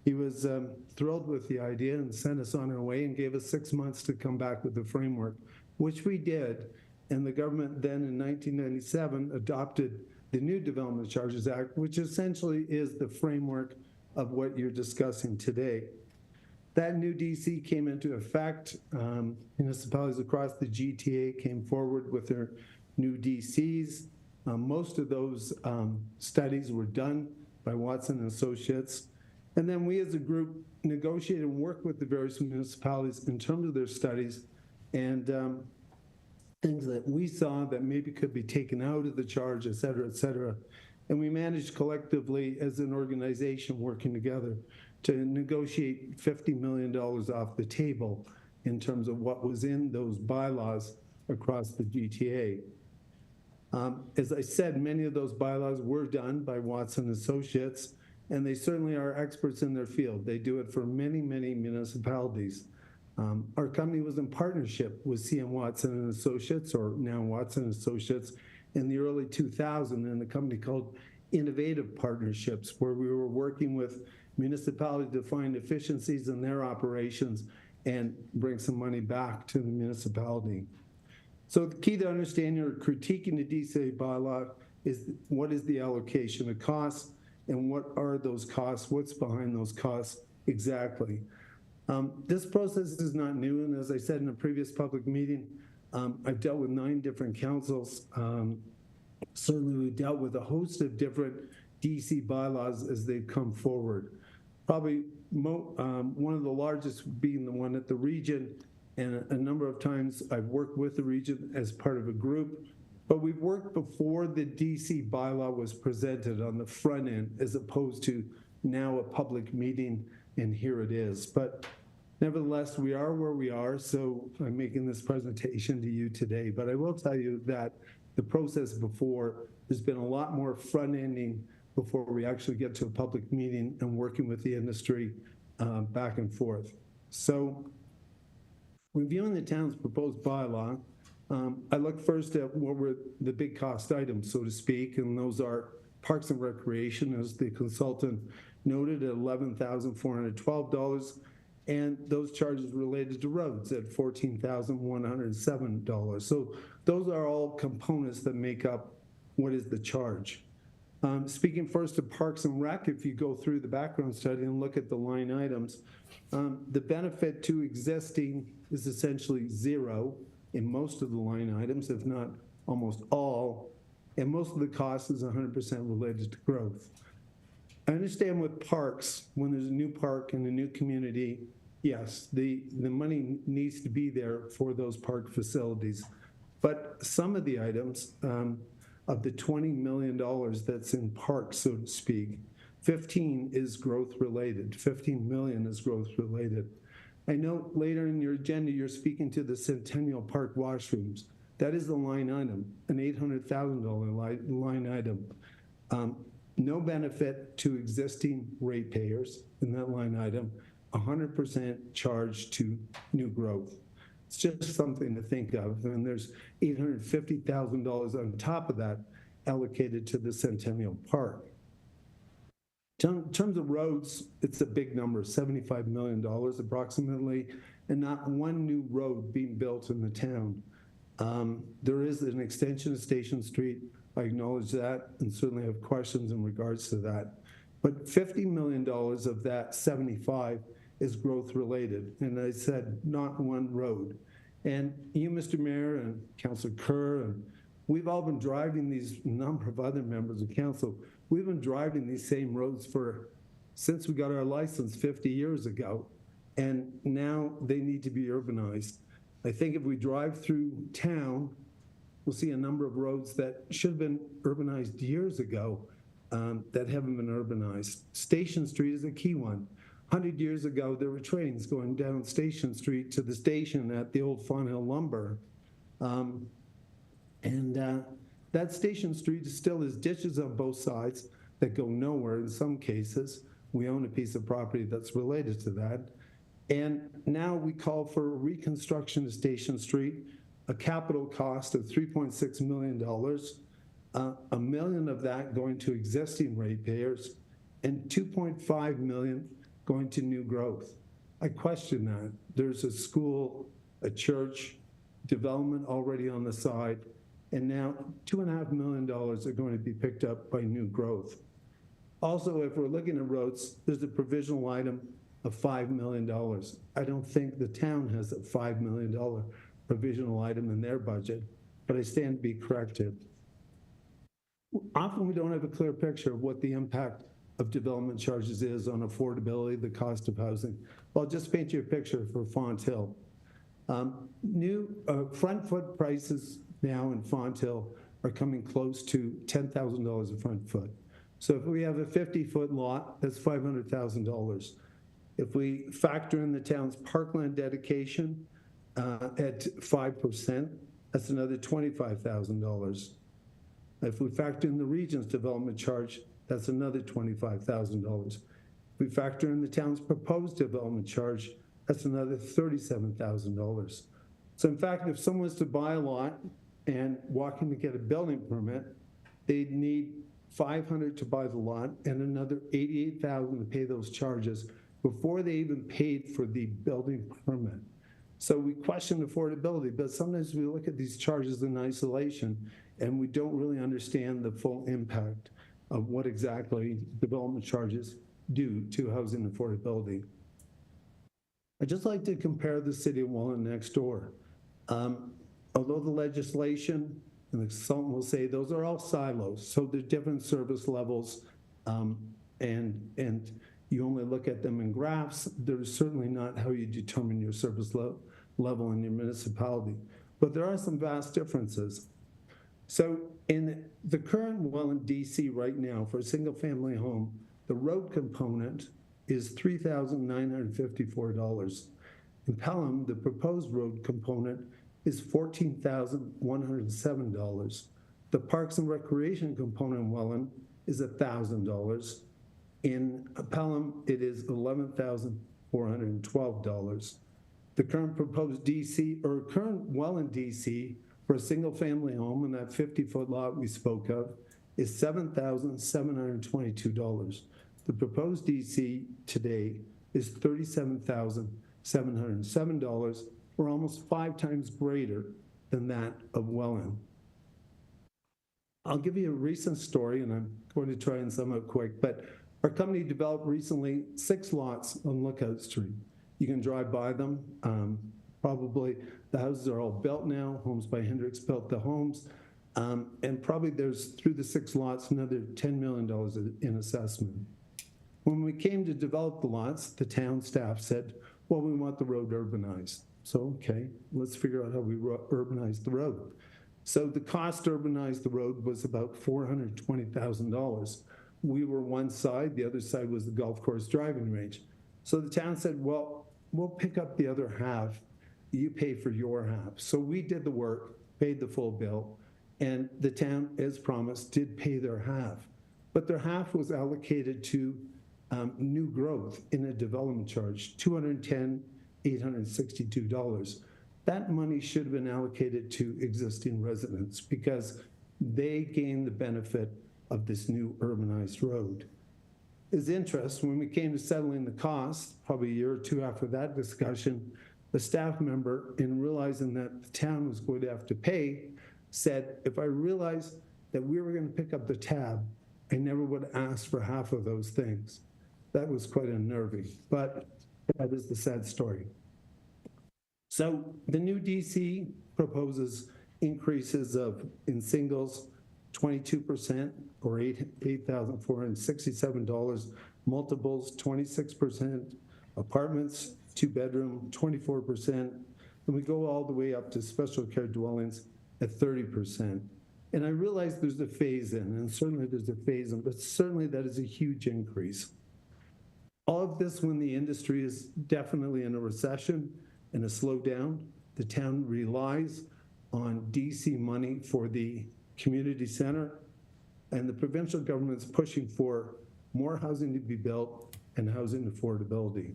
he was thrilled with the idea and sent us on our way and gave us 6 months to come back with the framework, which we did. And the government then in 1997 adopted the new Development Charges Act, which essentially is the framework of what you're discussing today. That new DC came into effect. Municipalities across the GTA came forward with their new DCs. Most of those studies were done by Watson Associates. And then we as a group negotiated and worked with the various municipalities in terms of their studies and things that we saw that maybe could be taken out of the charge, et cetera, et cetera. And we managed collectively as an organization working together to negotiate $50 million off the table in terms of what was in those bylaws across the GTA. As I said, many of those bylaws were done by Watson Associates, and they certainly are experts in their field. They do it for many, many municipalities. Our company was in partnership with CM Watson and Associates, or now Watson Associates, in the early 2000s in a company called Innovative Partnerships, where we were working with municipalities to find efficiencies in their operations and bring some money back to the municipality. So the key to understanding or critiquing the DCA bylaw is what is the allocation of costs and what are those costs, what's behind those costs exactly. This process is not new, and as I said in a previous public meeting, I've dealt with 9 different councils. Certainly, we dealt with a host of different DC bylaws as they've come forward. Probably one of the largest being the one at the region, and a number of times I've worked with the region as part of a group, but we've worked before the DC bylaw was presented on the front end as opposed to now a public meeting, and here it is. But nevertheless, we are where we are, so I'm making this presentation to you today. But I will tell you that the process before, there's been a lot more front-ending before we actually get to a public meeting and working with the industry back and forth. So reviewing the town's proposed bylaw, I look first at what were the big cost items, so to speak, and those are Parks and Recreation, as the consultant noted, at $11,412, and those charges related to roads at $14,107. So those are all components that make up what is the charge. Speaking first of Parks and Rec, if you go through the background study and look at the line items, the benefit to existing is essentially zero in most of the line items, if not almost all, and most of the cost is 100% related to growth. I understand with parks, when there's a new park in a new community, yes, the money needs to be there for those park facilities. But some of the items, of the $20 million that's in parks, so to speak, 15 is growth related. 15 million is growth related. I know later in your agenda, you're speaking to the Centennial Park washrooms. That is the line item, an $800,000 line item. No benefit to existing ratepayers in that line item, 100% charge to new growth. It's just something to think of. And there's $850,000 on top of that allocated to the Centennial Park. In terms of roads, it's a big number, $75 million approximately, and not one new road being built in the town. There is an extension of Station Street. I acknowledge that and certainly have questions in regards to that. But $50 million of that 75 is growth related. And I said, not one road. And you, Mr. Mayor, and Councillor Kerr, and we've all been driving these, number of other members of council, we've been driving these same roads since we got our license 50 years ago. And now they need to be urbanized. I think if we drive through town, we'll see a number of roads that should have been urbanized years ago that haven't been urbanized. Station Street is a key one. 100 years ago, there were trains going down Station Street to the station at the old Fawn Hill Lumber. That Station Street still has ditches on both sides that go nowhere in some cases. We own a piece of property that's related to that. And now we call for reconstruction of Station Street, a capital cost of $3.6 million, $1 million of that going to existing ratepayers, and $2.5 million going to new growth. I question that. There's a school, a church, development already on the side, and now $2.5 million are going to be picked up by new growth. Also, if we're looking at roads, there's a provisional item of $5 million. I don't think the town has a $5 million provisional item in their budget, but I stand to be corrected. Often we don't have a clear picture of what the impact of development charges is on affordability, the cost of housing. Well, I'll just paint you a picture for Font Hill. New front foot prices now in Font Hill are coming close to $10,000 a front foot. So if we have a 50-foot lot, that's $500,000. If we factor in the town's parkland dedication at 5%, that's another $25,000. If we factor in the region's development charge, that's another $25,000. If we factor in the town's proposed development charge, that's another $37,000. So in fact, if someone was to buy a lot and walk in to get a building permit, they'd need $500 to buy the lot and another $88,000 to pay those charges before they even paid for the building permit. So we question affordability, but sometimes we look at these charges in isolation and we don't really understand the full impact of what exactly development charges do to housing affordability. I'd just like to compare the city of Welland next door. Although the legislation and the consultant will say those are all silos, so they're different service levels, and you only look at them in graphs, there's certainly not how you determine your service level in your municipality. But there are some vast differences. So in the current Welland DC right now for a single family home, the road component is $3,954. In Pelham, the proposed road component is $14,107. The Parks and Recreation component in Welland is $1,000. In Pelham, it is $11,412. The current proposed DC, or current Welland DC for a single family home in that 50-foot lot we spoke of is $7,722. The proposed DC today is $37,707, or almost 5 times greater than that of Welland. I'll give you a recent story, and I'm going to try and sum it quick, but our company developed recently 6 lots on Lookout Street. You can drive by them. Probably the houses are all built now. Homes by Hendricks built the homes. And probably there's, through the 6 lots, another $10 million in assessment. When we came to develop the lots, the town staff said, well, we want the road urbanized. So, okay, let's figure out how we urbanize the road. So the cost to urbanize the road was about $420,000. We were one side, the other side was the golf course driving range. So the town said, well, we'll pick up the other half, you pay for your half. So we did the work, paid the full bill, and the town, as promised, did pay their half. But their half was allocated to new growth in a development charge, $210,862. That money should have been allocated to existing residents because they gained the benefit of this new urbanized road. As interest, when we came to settling the cost, probably a year or 2 after that discussion, the staff member, in realizing that the town was going to have to pay, said, if I realized that we were going to pick up the tab, I never would ask for half of those things. That was quite unnerving, but that is the sad story. So the new DC proposes increases of, in singles, 22% or $8,467, multiples 26%, apartments, 2-bedroom 24%, and we go all the way up to special care dwellings at 30%. And I realize there's a phase in, and certainly there's a phase in, but certainly that is a huge increase. All of this when the industry is definitely in a recession and a slowdown. The town relies on DC money for the community center, and the provincial government's pushing for more housing to be built and housing affordability.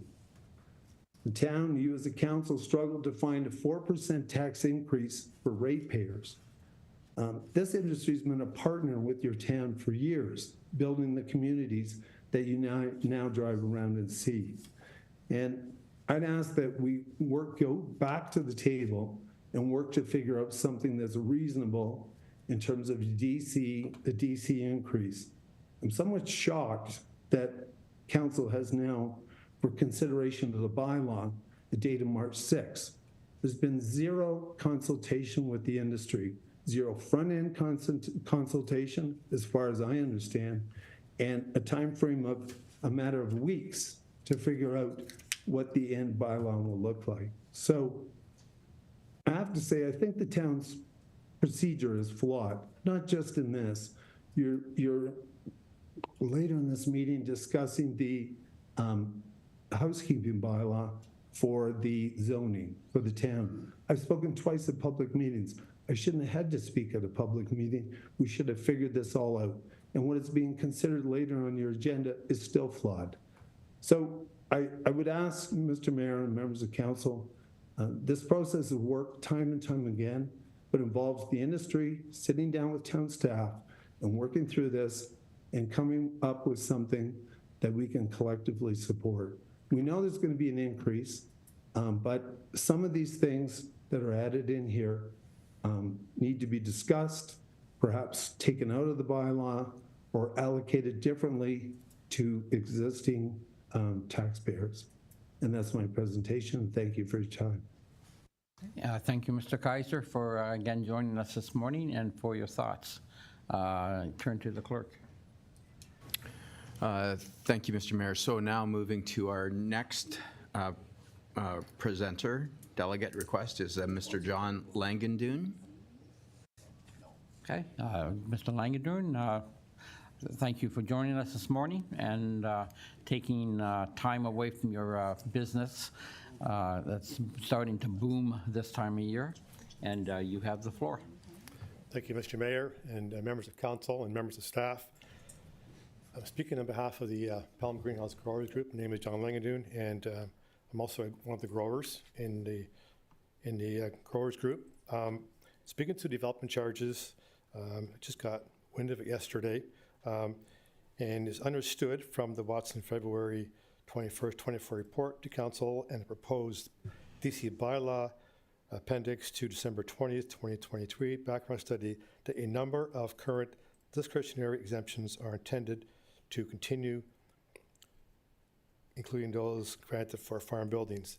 The town, you as a council, struggled to find a 4% tax increase for ratepayers. This industry's been a partner with your town for years, building the communities that you now drive around and see. And I'd ask that we go back to the table and work to figure out something that's reasonable in terms of the DC increase. I'm somewhat shocked that council has now, for consideration of the bylaw, the date of March 6th. There's been zero consultation with the industry, zero front-end consultation, as far as I understand, and a time frame of a matter of weeks to figure out what the end bylaw will look like. So I have to say, I think the town's procedure is flawed, not just in this. You're later in this meeting discussing the housekeeping bylaw for the zoning for the town. I've spoken twice at public meetings. I shouldn't have had to speak at a public meeting. We should have figured this all out. And what is being considered later on your agenda is still flawed. So I would ask Mr. Mayor and members of council, this process has worked time and time again, but involves the industry sitting down with town staff and working through this and coming up with something that we can collectively support. We know there's going to be an increase, but some of these things that are added in here need to be discussed, perhaps taken out of the bylaw or allocated differently to existing taxpayers. And that's my presentation. Thank you for your time. Thank you, Mr. Kaiser, for again joining us this morning and for your thoughts. Turn to the clerk. Thank you, Mr. Mayor. So now moving to our next presenter, delegate request is Mr. John Langendoon. Okay, Mr. Langendoon, thank you for joining us this morning and taking time away from your business that's starting to boom this time of year, and you have the floor. Thank you, Mr. Mayor, and members of council and members of staff. I'm speaking on behalf of the Pelham Greenhouse Growers Group. My name is John Langendoon, and I'm also one of the growers in the growers group. Speaking to development charges, I just got wind of it yesterday, and is understood from the Watson February 21st, 24 report to council and the proposed DC bylaw appendix to December 20th, 2023 background study that a number of current discretionary exemptions are intended to continue, including those granted for farm buildings.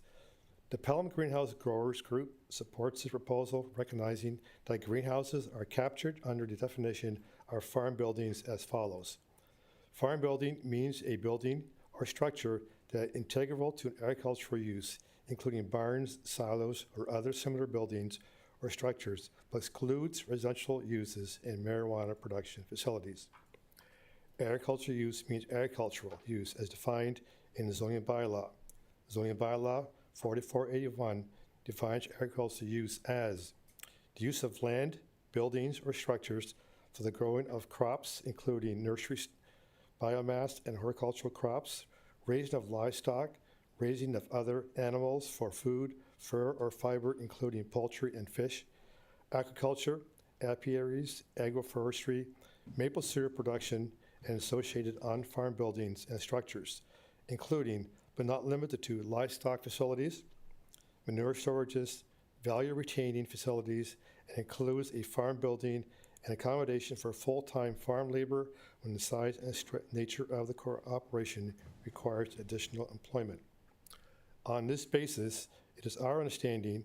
The Pelham Greenhouse Growers Group supports this proposal, recognizing that greenhouses are captured under the definition of farm buildings as follows. Farm building means a building or structure that is integral to an agricultural use, including barns, silos, or other similar buildings or structures, but excludes residential uses and marijuana production facilities. Agricultural use means agricultural use as defined in the zoning bylaw. Zoning bylaw 4481 defines agricultural use as the use of land, buildings, or structures for the growing of crops, including nursery biomass and horticultural crops, raising of livestock, raising of other animals for food, fur, or fiber, including poultry and fish, aquaculture, apiaries, agroforestry, maple syrup production, and associated on-farm buildings and structures, including but not limited to livestock facilities, manure storages, value retaining facilities, and includes a farm building and accommodation for full-time farm labor when the size and nature of the core operation requires additional employment. On this basis, it is our understanding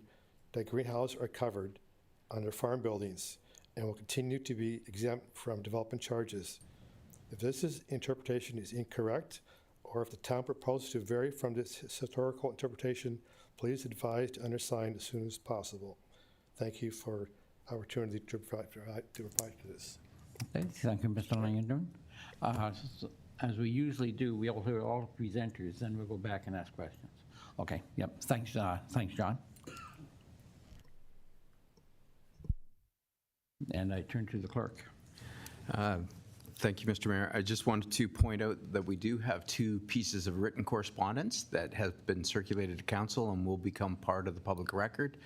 that greenhouses are covered under farm buildings and will continue to be exempt from development charges. If this interpretation is incorrect, or if the town proposes to vary from this historical interpretation, please advise the undersigned as soon as possible. Thank you for the opportunity to reply to this. Okay, thank you, Mr. Langendoon. As we usually do, we'll hear all presenters, then we'll go back and ask questions. Okay, yep, thanks, John. And I turn to the clerk. Thank you, Mr. Mayor. I just wanted to point out that we do have two pieces of written correspondence that have been circulated to council and will become part of the public record.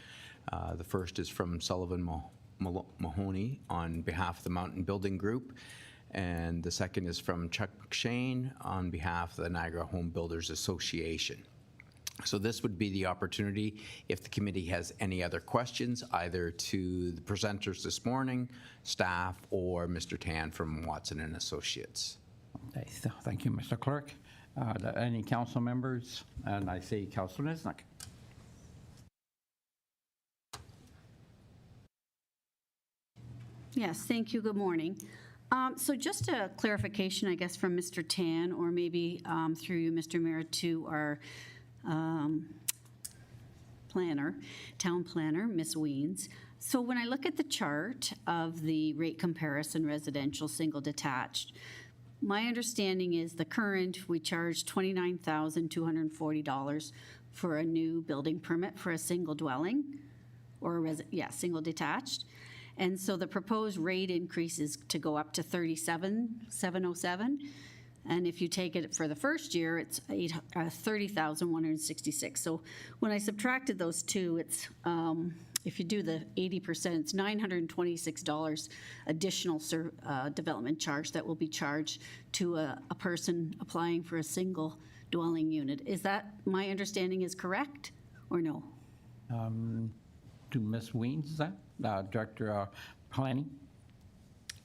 The first is from Sullivan Mahoney on behalf of the Mountain Building Group, and the second is from Chuck Shane on behalf of the Niagara Home Builders Association. So this would be the opportunity if the committee has any other questions, either to the presenters this morning, staff, or Mr. Tan from Watson and Associates. Okay, so thank you, Mr. Clerk. Any council members? And I see Councilor Nisnik. Yes, thank you. Good morning. So just a clarification, I guess, from Mr. Tan, or maybe through you, Mr. Mayor, to our town planner, Ms. Weens. So when I look at the chart of the rate comparison residential single detached, my understanding is the current, we charge $29,240 for a new building permit for a single dwelling, or single detached. And so the proposed rate increase is to go up to $37,707. And if you take it for the first year, it's $30,166. So when I subtracted those two, it's if you do the 80%, it's $926 additional development charge that will be charged to a person applying for a single dwelling unit. Is that, my understanding is correct, or no? To Ms. Weens, is that? Director Planning?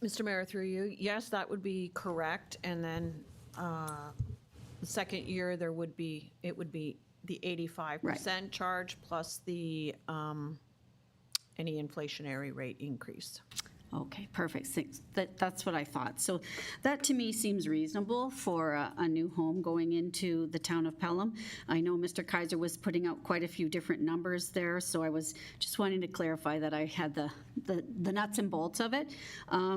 Mr. Mayor, through you, yes, that would be correct. And then the second year, it would be the 85% charge plus the, any inflationary rate increase. Okay, perfect. Thanks. That's what I thought. So that to me seems reasonable for a new home going into the town of Pelham. I know Mr. Kaiser was putting out quite a few different numbers there, so I was just wanting to clarify that I had the nuts and bolts of it.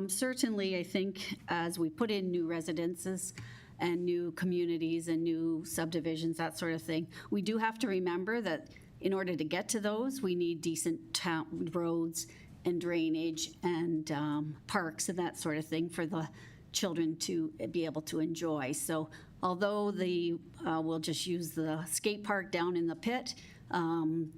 Certainly, I think as we put in new residences and new communities and new subdivisions, that sort of thing, we do have to remember that in order to get to those, we need decent town roads and drainage and parks and that sort of thing for the children to be able to enjoy. So although we'll just use the skate park down in the pit,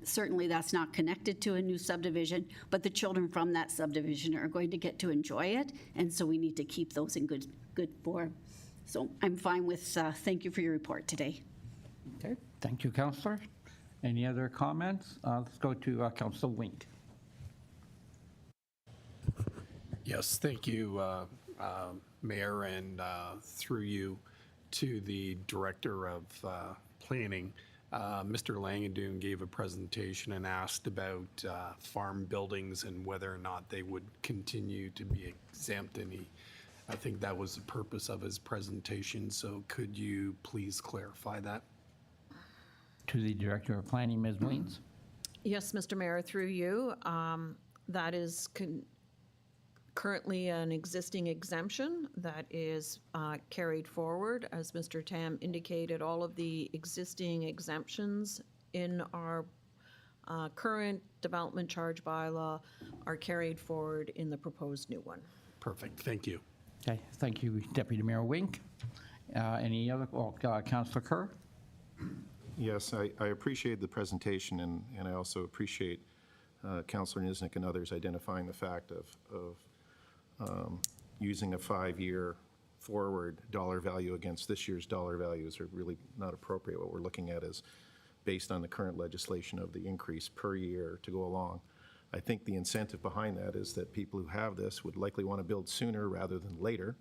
certainly that's not connected to a new subdivision, but the children from that subdivision are going to get to enjoy it, and so we need to keep those in good form. So I'm fine with, thank you for your report today. Okay, thank you, Councillor. Any other comments? Let's go to Councillor Wink. Yes, thank you, Mayor, and through you to the Director of Planning. Mr. Langendoon gave a presentation and asked about farm buildings and whether or not they would continue to be exempt, and I think that was the purpose of his presentation, so could you please clarify that? To the Director of Planning, Ms. Weens. Yes, Mr. Mayor, through you, that is currently an existing exemption that is carried forward. As Mr. Tam indicated, all of the existing exemptions in our current development charge bylaw are carried forward in the proposed new one. Perfect, thank you. Okay, thank you, Deputy Mayor Wink. Any other, Councillor Kerr? Yes, I appreciate the presentation, and I also appreciate Councillor Niznik and others identifying the fact of using a 5-year forward dollar value against this year's dollar values are really not appropriate. What we're looking at is based on the current legislation of the increase per year to go along. I think the incentive behind that is that people who have this would likely want to build sooner rather than later,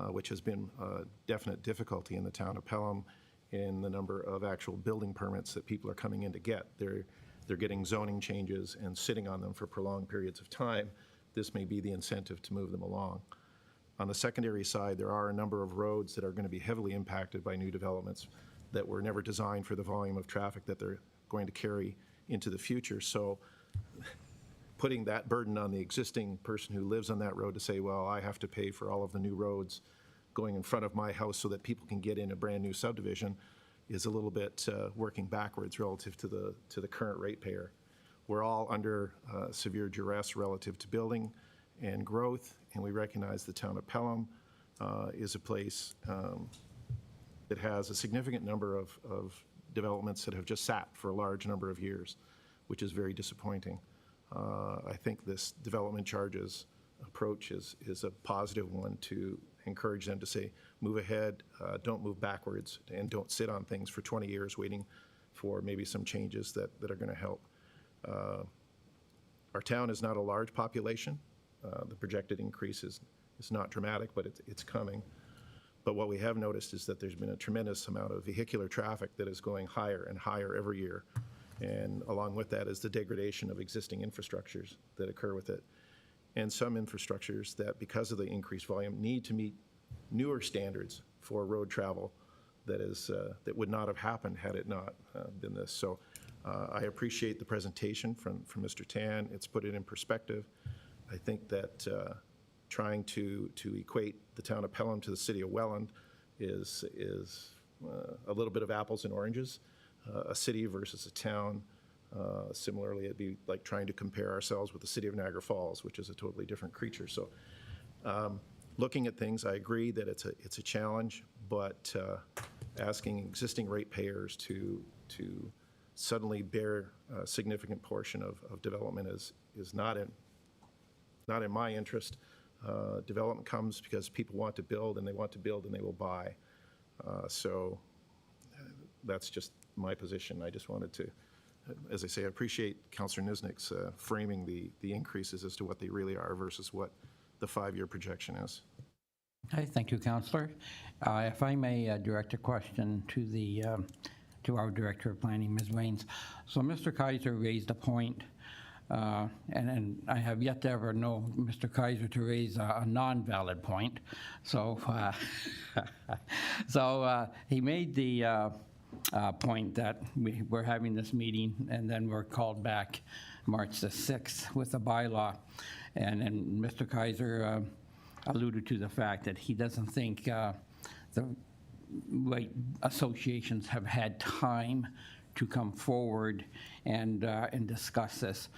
which has been a definite difficulty in the town of Pelham in the number of actual building permits that people are coming in to get. They're getting zoning changes and sitting on them for prolonged periods of time. This may be the incentive to move them along. On the secondary side, there are a number of roads that are going to be heavily impacted by new developments that were never designed for the volume of traffic that they're going to carry into the future. So putting that burden on the existing person who lives on that road to say, well, I have to pay for all of the new roads going in front of my house so that people can get in a brand new subdivision is a little bit working backwards relative to the current ratepayer. We're all under severe duress relative to building and growth, and we recognize the town of Pelham is a place that has a significant number of developments that have just sat for a large number of years, which is very disappointing. I think this development charges approach is a positive one to encourage them to say, move ahead, don't move backwards, and don't sit on things for 20 years waiting for maybe some changes that are going to help. Our town is not a large population. The projected increase is not dramatic, but it's coming. But what we have noticed is that there's been a tremendous amount of vehicular traffic that is going higher and higher every year. And along with that is the degradation of existing infrastructures that occur with it. And some infrastructures that, because of the increased volume, need to meet newer standards for road travel that would not have happened had it not been this. So I appreciate the presentation from Mr. Tan. It's put it in perspective. I think that trying to equate the town of Pelham to the city of Welland is a little bit of apples and oranges. A city versus a town. Similarly, it'd be like trying to compare ourselves with the city of Niagara Falls, which is a totally different creature. So looking at things, I agree that it's a challenge, but asking existing ratepayers to suddenly bear a significant portion of development is not in my interest. Development comes because people want to build, and they want to build, and they will buy. So that's just my position. I just wanted to, as I say, I appreciate Councillor Niznik's framing the increases as to what they really are versus what the 5-year projection is. Okay, thank you, Councillor. If I may direct a question to the to our Director of Planning, Ms. Rains. So Mr. Kaiser raised a point, and I have yet to ever know Mr. Kaiser to raise a non-valid point. So, he made the point that we're having this meeting, and then we're called back March the 6th with a bylaw. And Mr. Kaiser alluded to the fact that he doesn't think the right associations have had time to come forward and discuss this.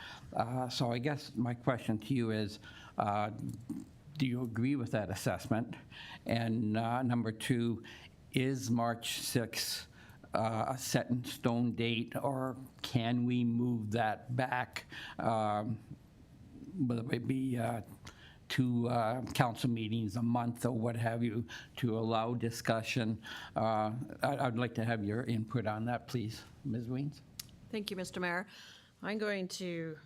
So I guess my question to you is, do you agree with that assessment? And number two, is March 6th a set in stone date, or can we move that back, whether it be two council meetings a month or what have you, to allow discussion? I'd like to have your input on that, please, Ms. Weens. Thank you, Mr. Mayor. I'm going to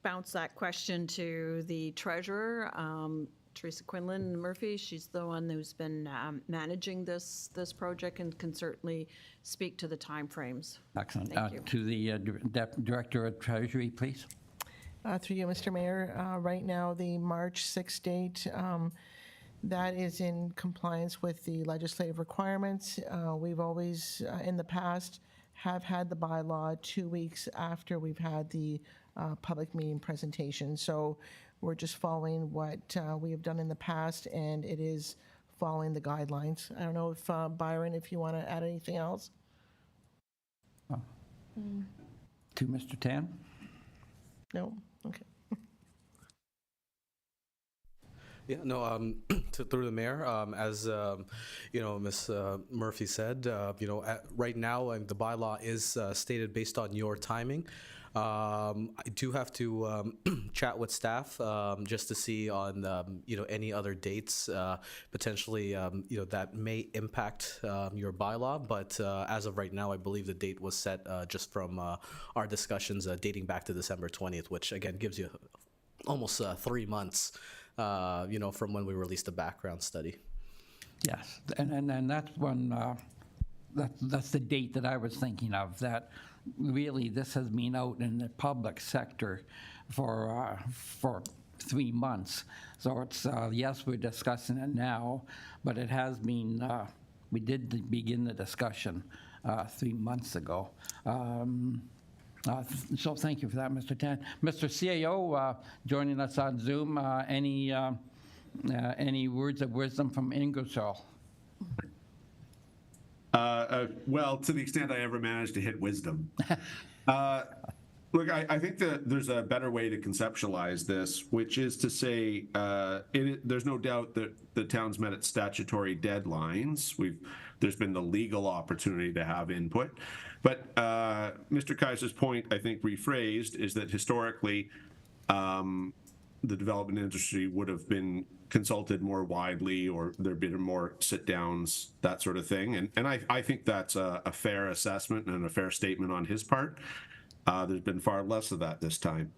bounce that question to the treasurer, Teresa Quinlan Murphy. She's the one who's been managing this project and can certainly speak to the timeframes. Excellent. Thank you. To the Director of Treasury, please. Through you, Mr. Mayor, right now, the March 6th date, that is in compliance with the legislative requirements. We've always, in the past, have had the bylaw 2 weeks after we've had the public meeting presentation. So we're just following what we have done in the past, and it is following the guidelines. I don't know if, Byron, if you want to add anything else? To Mr. Tan? No? Okay. Yeah, no, through the mayor, as you know, Ms. Murphy said, you know, right now the bylaw is stated based on your timing. I do have to chat with staff just to see on you know, any other dates potentially you know, that may impact your bylaw. But as of right now, I believe the date was set just from our discussions dating back to December 20th, which again gives you almost 3 months. You know, from when we released the background study. Yes, and that's when, that's the date that I was thinking of, that really this has been out in the public sector for 3 months. So it's, yes, we're discussing it now, but it has been, we did begin the discussion 3 months ago. So thank you for that, Mr. Tan. Mr. CAO, joining us on Zoom, any words of wisdom from Ingersoll? Well, to the extent I ever managed to hit wisdom. Look, I think that there's a better way to conceptualize this, which is to say, there's no doubt that the town's met its statutory deadlines. There's been the legal opportunity to have input. But Mr. Kaiser's point, I think, rephrased, is that historically, the development industry would have been consulted more widely, or there'd been more sit-downs, that sort of thing. And I think that's a fair assessment and a fair statement on his part. There's been far less of that this time.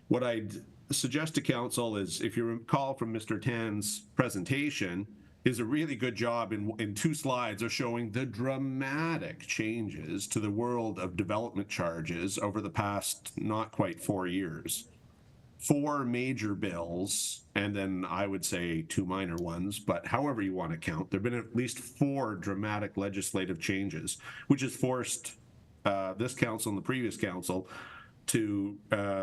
What I'd suggest to council is, if you recall from Mr. Tan's presentation, is a really good job in 2 slides of showing the dramatic changes to the world of development charges over the past not quite 4 years. 4 major bills, and then I would say 2 minor ones, but however you want to count, there have been at least 4 dramatic legislative changes, which has forced this council and the previous council to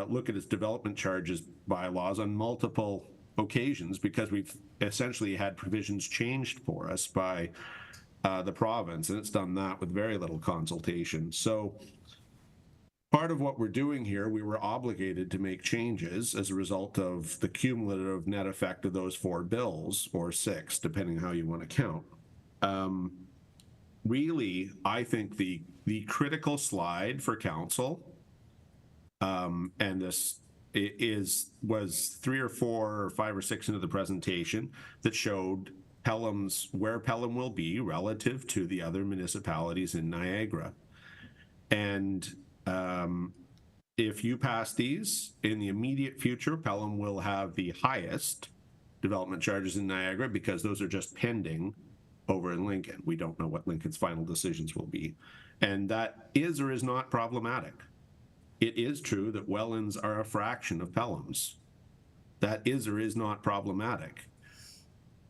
look at its development charges bylaws on multiple occasions, because we've essentially had provisions changed for us by the province, and it's done that with very little consultation. So part of what we're doing here, we were obligated to make changes as a result of the cumulative net effect of those 4 bills, or 6, depending how you want to count. Really, I think the critical slide for council, and this was 3 or 4 or 5 or 6 into the presentation, that showed where Pelham will be relative to the other municipalities in Niagara. And if you pass these, in the immediate future, Pelham will have the highest development charges in Niagara, because those are just pending over in Lincoln. We don't know what Lincoln's final decisions will be. And that is or is not problematic. It is true that wetlands are a fraction of Pelham's. That is or is not problematic.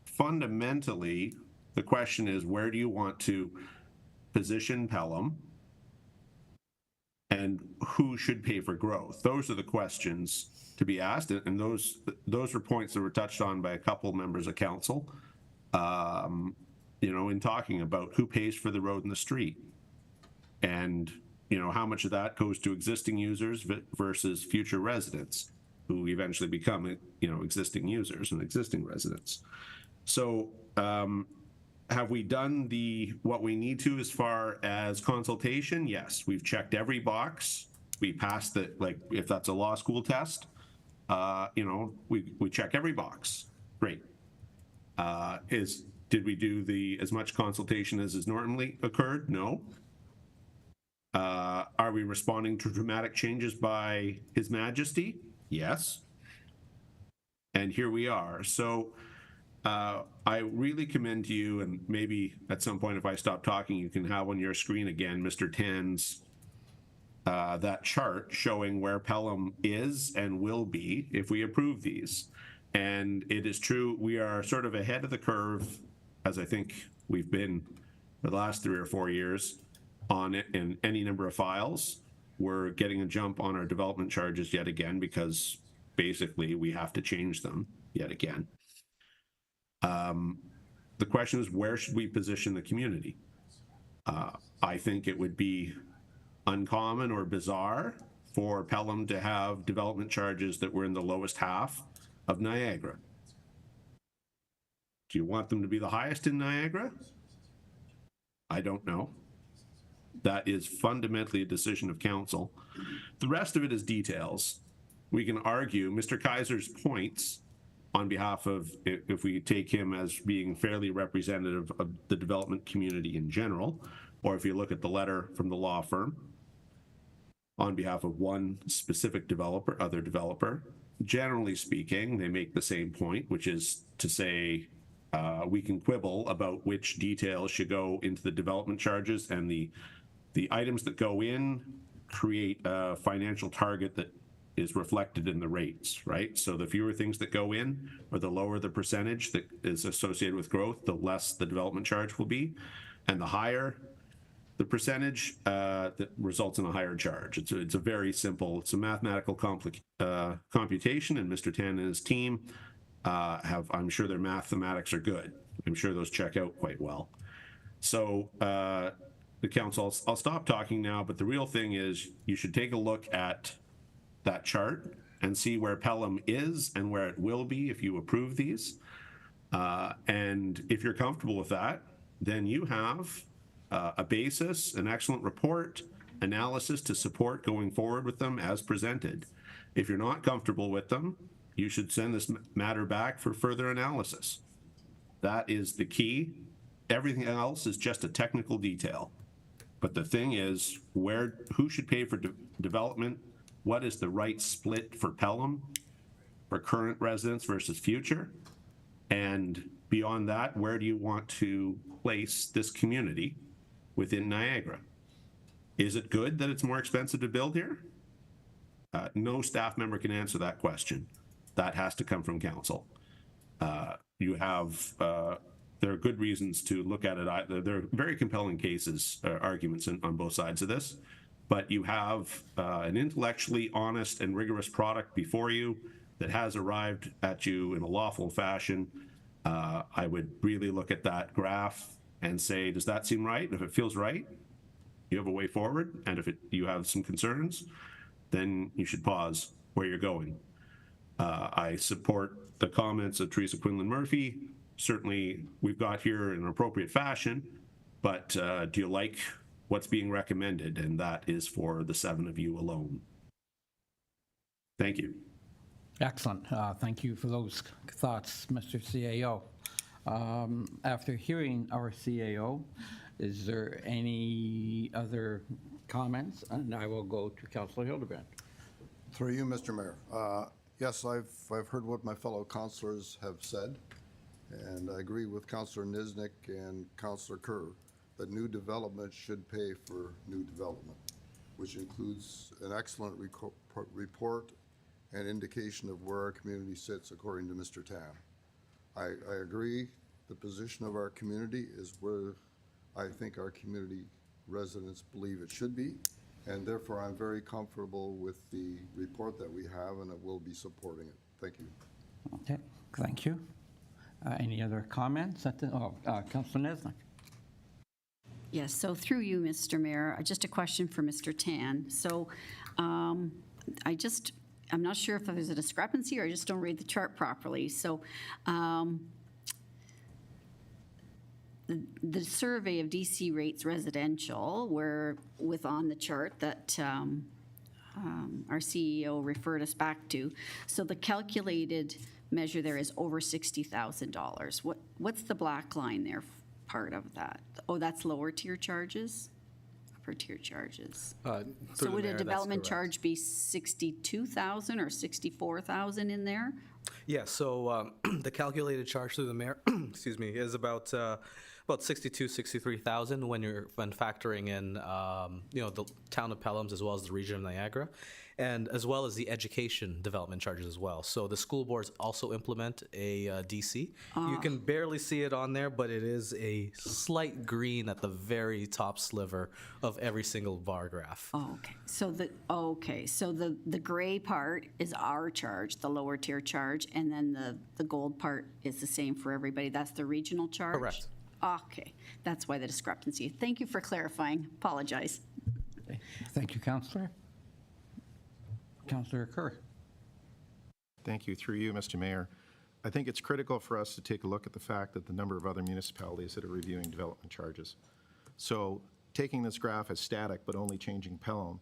Fundamentally, the question is, where do you want to position Pelham, and who should pay for growth? Those are the questions to be asked, and those are points that were touched on by a couple members of council, in talking about who pays for the road and the street, and how much of that goes to existing users versus future residents who eventually become existing users and existing residents. So have we done what we need to as far as consultation? Yes, we've checked every box. We passed if that's a law school test, we check every box. Great. Did we do as much consultation as has normally occurred? No. Are we responding to dramatic changes by His Majesty? Yes. And here we are. So I really commend to you, and maybe at some point if I stop talking, you can have on your screen again, Mr. Tan's, that chart showing where Pelham is and will be if we approve these. And it is true, we are sort of ahead of the curve, as I think we've been for the last 3 or 4 years on it in any number of files. We're getting a jump on our development charges yet again because basically we have to change them yet again. The question is, where should we position the community? I think it would be uncommon or bizarre for Pelham to have development charges that were in the lowest half of Niagara. Do you want them to be the highest in Niagara? I don't know. That is fundamentally a decision of council. The rest of it is details. We can argue Mr. Kaiser's points on behalf of, if we take him as being fairly representative of the development community in general, or if you look at the letter from the law firm on behalf of one specific developer, other developer, generally speaking, they make the same point, which is to say we can quibble about which details should go into the development charges, and the items that go in create a financial target that is reflected in the rates, right? So the fewer things that go in, or the lower the percentage that is associated with growth, the less the development charge will be, and the higher the percentage that results in a higher charge. It's a very simple, it's a mathematical computation, and Mr. Tan and his team I'm sure their mathematics are good. I'm sure those check out quite well. So the council, I'll stop talking now, but the real thing is you should take a look at that chart and see where Pelham is and where it will be if you approve these. And if you're comfortable with that, then you have a basis, an excellent report, analysis to support going forward with them as presented. If you're not comfortable with them, you should send this matter back for further analysis. That is the key. Everything else is just a technical detail. But the thing is, who should pay for development? What is the right split for Pelham, for current residents versus future? And beyond that, where do you want to place this community within Niagara? Is it good that it's more expensive to build here? No staff member can answer that question. That has to come from council. There are good reasons to look at it. There are very compelling cases, arguments on both sides of this. But you have an intellectually honest and rigorous product before you that has arrived at you in a lawful fashion. I would really look at that graph and say, does that seem right? If it feels right, you have a way forward. And if you have some concerns, then you should pause where you're going. I support the comments of Teresa Quinlan Murphy. Certainly, we've got here in an appropriate fashion, but do you like what's being recommended? And that is for the 7 of you alone. Thank you. Excellent. Thank you for those thoughts, Mr. CAO. After hearing our CAO, is there any other comments? And I will go to Councillor Hildebrand. Through you, Mr. Mayor. Yes, I've heard what my fellow councillors have said, and I agree with Councillor Niznik and Councillor Kerr that new development should pay for new development, which includes an excellent report and indication of where our community sits according to Mr. Tam. I agree the position of our community is where I think our community residents believe it should be, and therefore I'm very comfortable with the report that we have, and I will be supporting it. Thank you. Okay, thank you. Any other comments? Councilor Nesnick. Yes, so through you, Mr. Mayor, just a question for Mr. Tan. So I'm not sure if there's a discrepancy or I just don't read the chart properly. So the survey of DC rates residential were on the chart that our CEO referred us back to. So the calculated measure there is over $60,000. What's the black line there part of that? Oh, that's lower tier charges? Upper tier charges. So would a development charge be 62,000 or 64,000 in there? Yeah, so the calculated charge through the mayor, excuse me, is about 63,000 when factoring in the town of Pelham as well as the region of Niagara, and as well as the education development charges as well. So the school boards also implement a DC. You can barely see it on there, but it is a slight green at the very top sliver of every single bar graph. So the gray part is our charge, the lower tier charge, and then the gold part is the same for everybody. That's the regional charge? Correct. Okay, that's why the discrepancy. Thank you for clarifying. Apologize. Okay. Thank you, Councillor. Councillor Kerr. Thank you. Through you, Mr. Mayor. I think it's critical for us to take a look at the fact that the number of other municipalities that are reviewing development charges. So taking this graph as static but only changing Pelham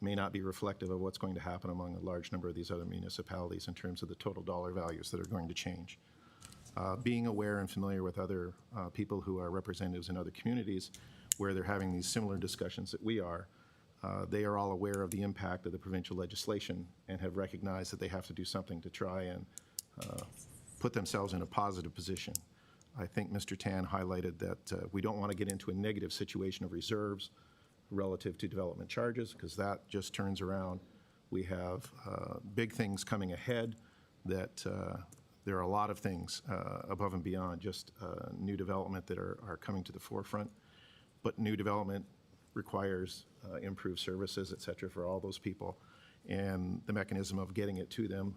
may not be reflective of what's going to happen among a large number of these other municipalities in terms of the total dollar values that are going to change. Being aware and familiar with other people who are representatives in other communities where they're having these similar discussions that we are, they are all aware of the impact of the provincial legislation and have recognized that they have to do something to try and put themselves in a positive position. I think Mr. Tan highlighted that we don't want to get into a negative situation of reserves relative to development charges, because that just turns around. We have big things coming ahead that there are a lot of things above and beyond just new development that are coming to the forefront. But new development requires improved services, et cetera, for all those people. And the mechanism of getting it to them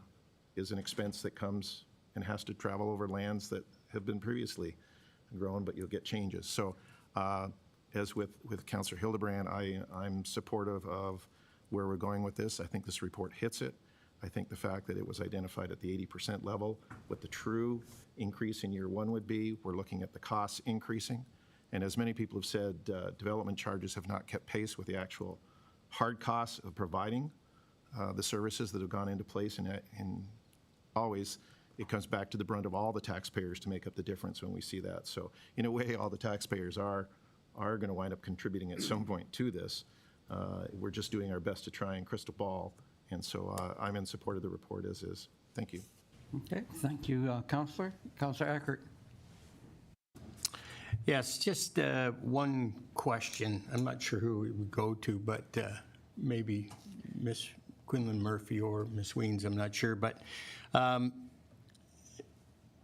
is an expense that comes and has to travel over lands that have been previously grown, but you'll get changes. So as with Councillor Hildebrand, I'm supportive of where we're going with this. I think this report hits it. I think the fact that it was identified at the 80% level, what the true increase in year one would be, we're looking at the costs increasing. And as many people have said, development charges have not kept pace with the actual hard costs of providing the services that have gone into place. And always, it comes back to the brunt of all the taxpayers to make up the difference when we see that. So in a way, all the taxpayers are going to wind up contributing at some point to this. We're just doing our best to try and crystal ball. And so I'm in support of the report as is. Thank you. Okay, thank you, Councillor. Councillor Eckert. Yes, just one question. I'm not sure who it would go to, but maybe Ms. Quinlan Murphy or Ms. Weens, I'm not sure. But it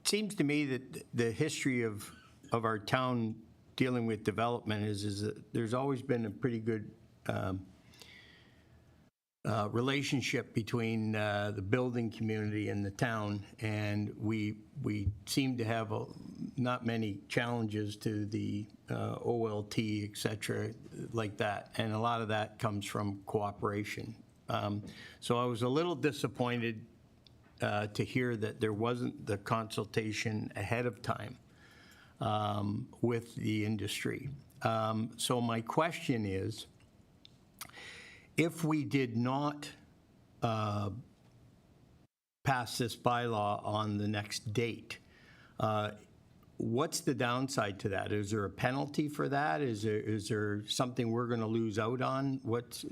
seems to me that the history of our town dealing with development is that there's always been a pretty good relationship between the building community and the town, and we seem to have not many challenges to the OLT, et cetera, like that, and a lot of that comes from cooperation. So I was a little disappointed to hear that there wasn't the consultation ahead of time with the industry. So my question is, if we did not pass this bylaw on the next date, what's the downside to that? Is there a penalty for that? Is there something we're going to lose out on? What's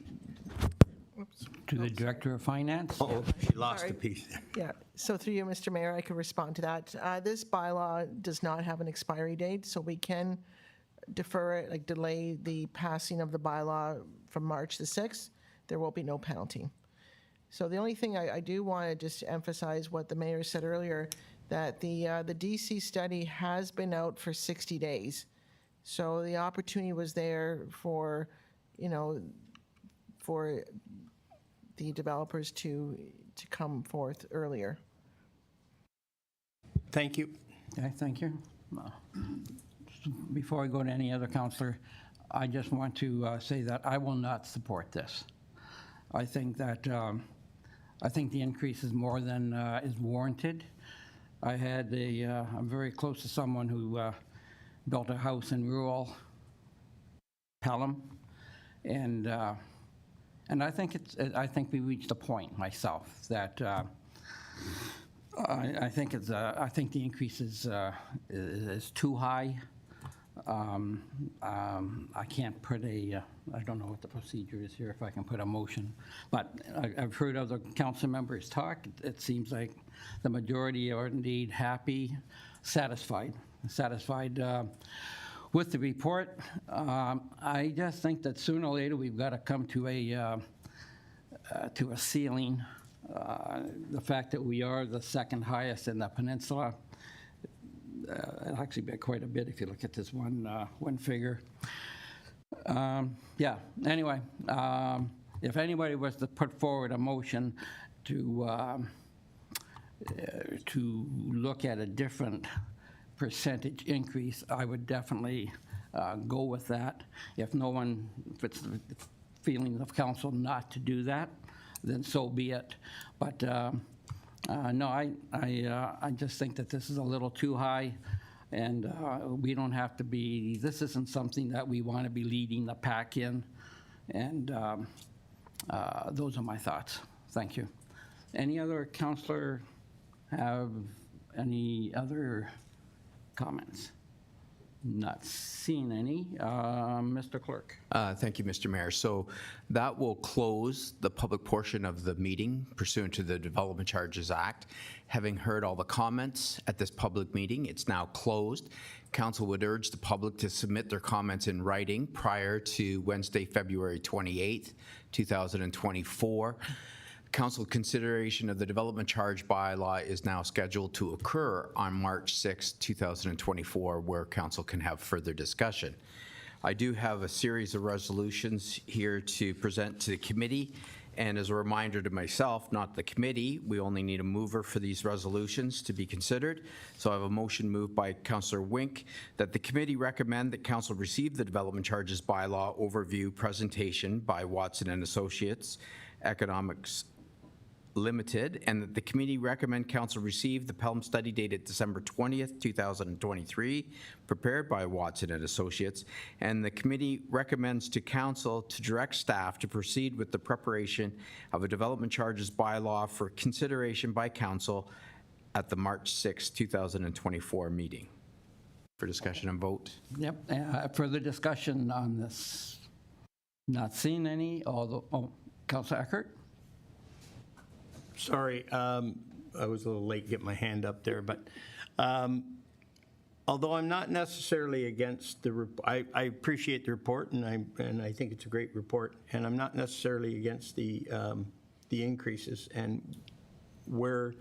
to the Director of Finance? Oh, she lost a piece. Yeah, so through you, Mr. Mayor, I could respond to that. This bylaw does not have an expiry date, so we can defer it, like delay the passing of the bylaw from March the 6th, there will be no penalty. So the only thing I do want to just emphasize what the mayor said earlier, that the DC study has been out for 60 days. So the opportunity was there for, for the developers to come forth earlier. Thank you. Okay, thank you. Before I go to any other counselor, I just want to say that I will not support this. I think that I think the increase is more than is warranted. I'm very close to someone who built a house in rural Pelham, and I think I think we reached a point myself that I think the increase is too high. I can't put I don't know what the procedure is here, if I can put a motion, but I've heard other council members talk. It seems like the majority are indeed happy, satisfied with the report. I just think that sooner or later we've got to come to a ceiling. The fact that we are the second highest in the peninsula, actually by quite a bit if you look at this one figure. Yeah, anyway, if anybody was to put forward a motion to look at a different percentage increase, I would definitely go with that. If it's the feeling of council not to do that, then so be it. But no, I just think that this is a little too high, and we don't have to be, this isn't something that we want to be leading the pack in, and those are my thoughts. Thank you. Any other councillor have any other comments? Not seen any. Mr. Clerk. Thank you, Mr. Mayor. So that will close the public portion of the meeting pursuant to the Development Charges Act. Having heard all the comments at this public meeting, it's now closed. Council would urge the public to submit their comments in writing prior to Wednesday, February 28th, 2024. Council consideration of the development charge bylaw is now scheduled to occur on March 6, 2024, where council can have further discussion. I do have a series of resolutions here to present to the committee, and as a reminder to myself, not the committee, we only need a mover for these resolutions to be considered. So I have a motion moved by Councillor Wink that the committee recommend that council receive the development charges bylaw overview presentation by Watson and Associates Economics Limited, and that the committee recommend council receive the Pelham study dated December 20th, 2023, prepared by Watson and Associates, and the committee recommends to council to direct staff to proceed with the preparation of a development charges bylaw for consideration by council at the March 6, 2024 meeting. For discussion and vote. Yep. Further discussion on this? Not seeing any. Councillor Eckert. Sorry, I was a little late to get my hand up there, but although I'm not necessarily against the, I appreciate the report, and I think it's a great report, and I'm not necessarily against the increases and where,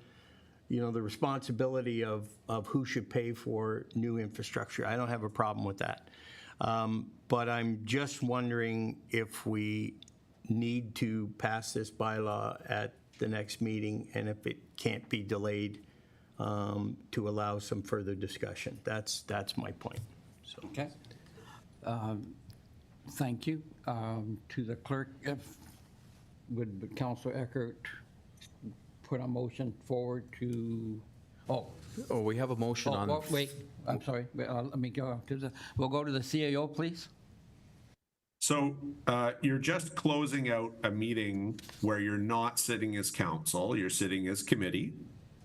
the responsibility of who should pay for new infrastructure. I don't have a problem with that, but I'm just wondering if we need to pass this bylaw at the next meeting, and if it can't be delayed to allow some further discussion. That's my point. So. Okay. Thank you. To the clerk, would Councillor Eckert put a motion forward to? Oh, we have a motion on. Oh, wait. I'm sorry. Let me go to the. We'll go to the CAO, please. So you're just closing out a meeting where you're not sitting as council, you're sitting as committee,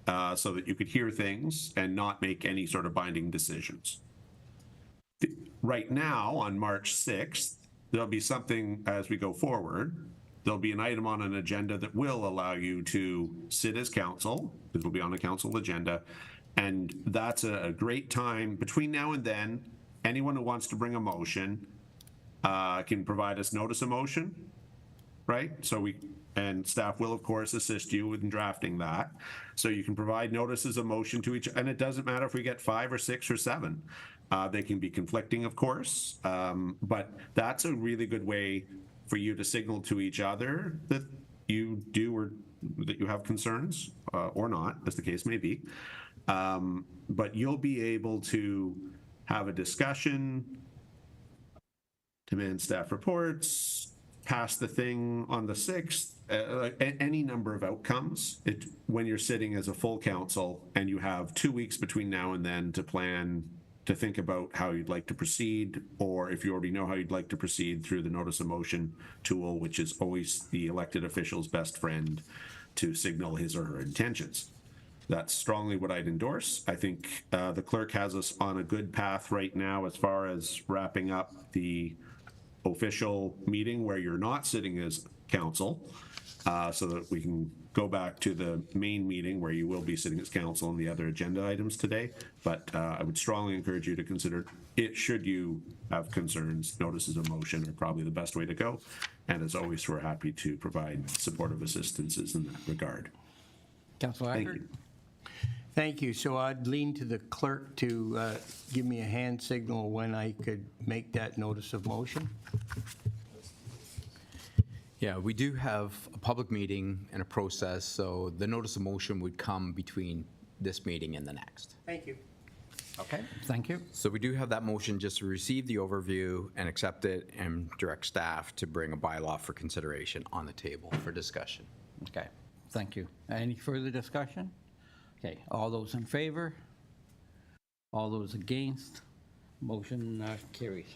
so that you could hear things and not make any sort of binding decisions. Right now, on March 6th, there'll be something as we go forward. There'll be an item on an agenda that will allow you to sit as council. It will be on a council agenda. And that's a great time between now and then. anyone who wants to bring a motion can provide us notice of motion, right? And staff will, of course, assist you in drafting that. So you can provide notices of motion to each, and it doesn't matter if we get 5 or 6 or 7. They can be conflicting, of course, but that's a really good way for you to signal to each other that you do or that you have concerns, or not, as the case may be. But you'll be able to have a discussion, demand staff reports, pass the thing on the 6th, any number of outcomes. When you're sitting as a full council and you have 2 weeks between now and then to plan, to think about how you'd like to proceed, or if you already know how you'd like to proceed through the notice of motion tool, which is always the elected official's best friend to signal his or her intentions. That's strongly what I'd endorse. I think the clerk has us on a good path right now as far as wrapping up the official meeting where you're not sitting as council, so that we can go back to the main meeting where you will be sitting as council on the other agenda items today. But I would strongly encourage you to consider it should you have concerns. Notices of motion are probably the best way to go. And as always, we're happy to provide supportive assistances in that regard. Councilor Thank Eckert? you. Thank you. So I'd lean to the clerk to give me a hand signal when I could make that notice of motion. Yeah, we do have a public meeting and a process, so the notice of motion would come between this meeting and the next. Thank you. Okay, thank you. So we do have that motion just to receive the overview and accept it and direct staff to bring a bylaw for consideration on the table for discussion. Okay, thank you. Any further discussion? Okay, all those in favor? All those against? Motion carries.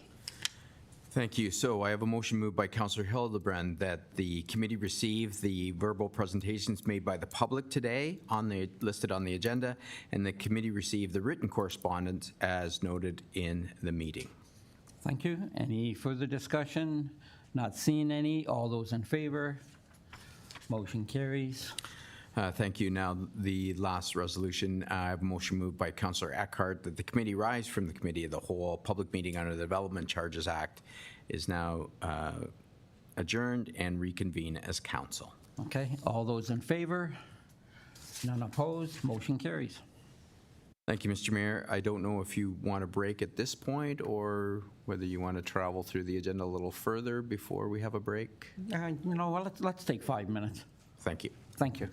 Thank you. So I have a motion moved by Councillor Hildebrand that the committee receive the verbal presentations made by the public today listed on the agenda, and the committee receive the written correspondence as noted in the meeting. Thank you. Any further discussion? Not seeing any. All those in favor? Motion carries. Thank you. Now, the last resolution, I have a motion moved by Councillor Eckhart that the committee rise from the committee of the whole. Public meeting under the Development Charges Act is now adjourned and reconvene as council. Okay, all those in favor? None opposed? Motion carries. Thank you, Mr. Mayor. I don't know if you want to break at this point or whether you want to travel through the agenda a little further before we have a break. You know what, let's take 5 minutes. Thank you. Thank you.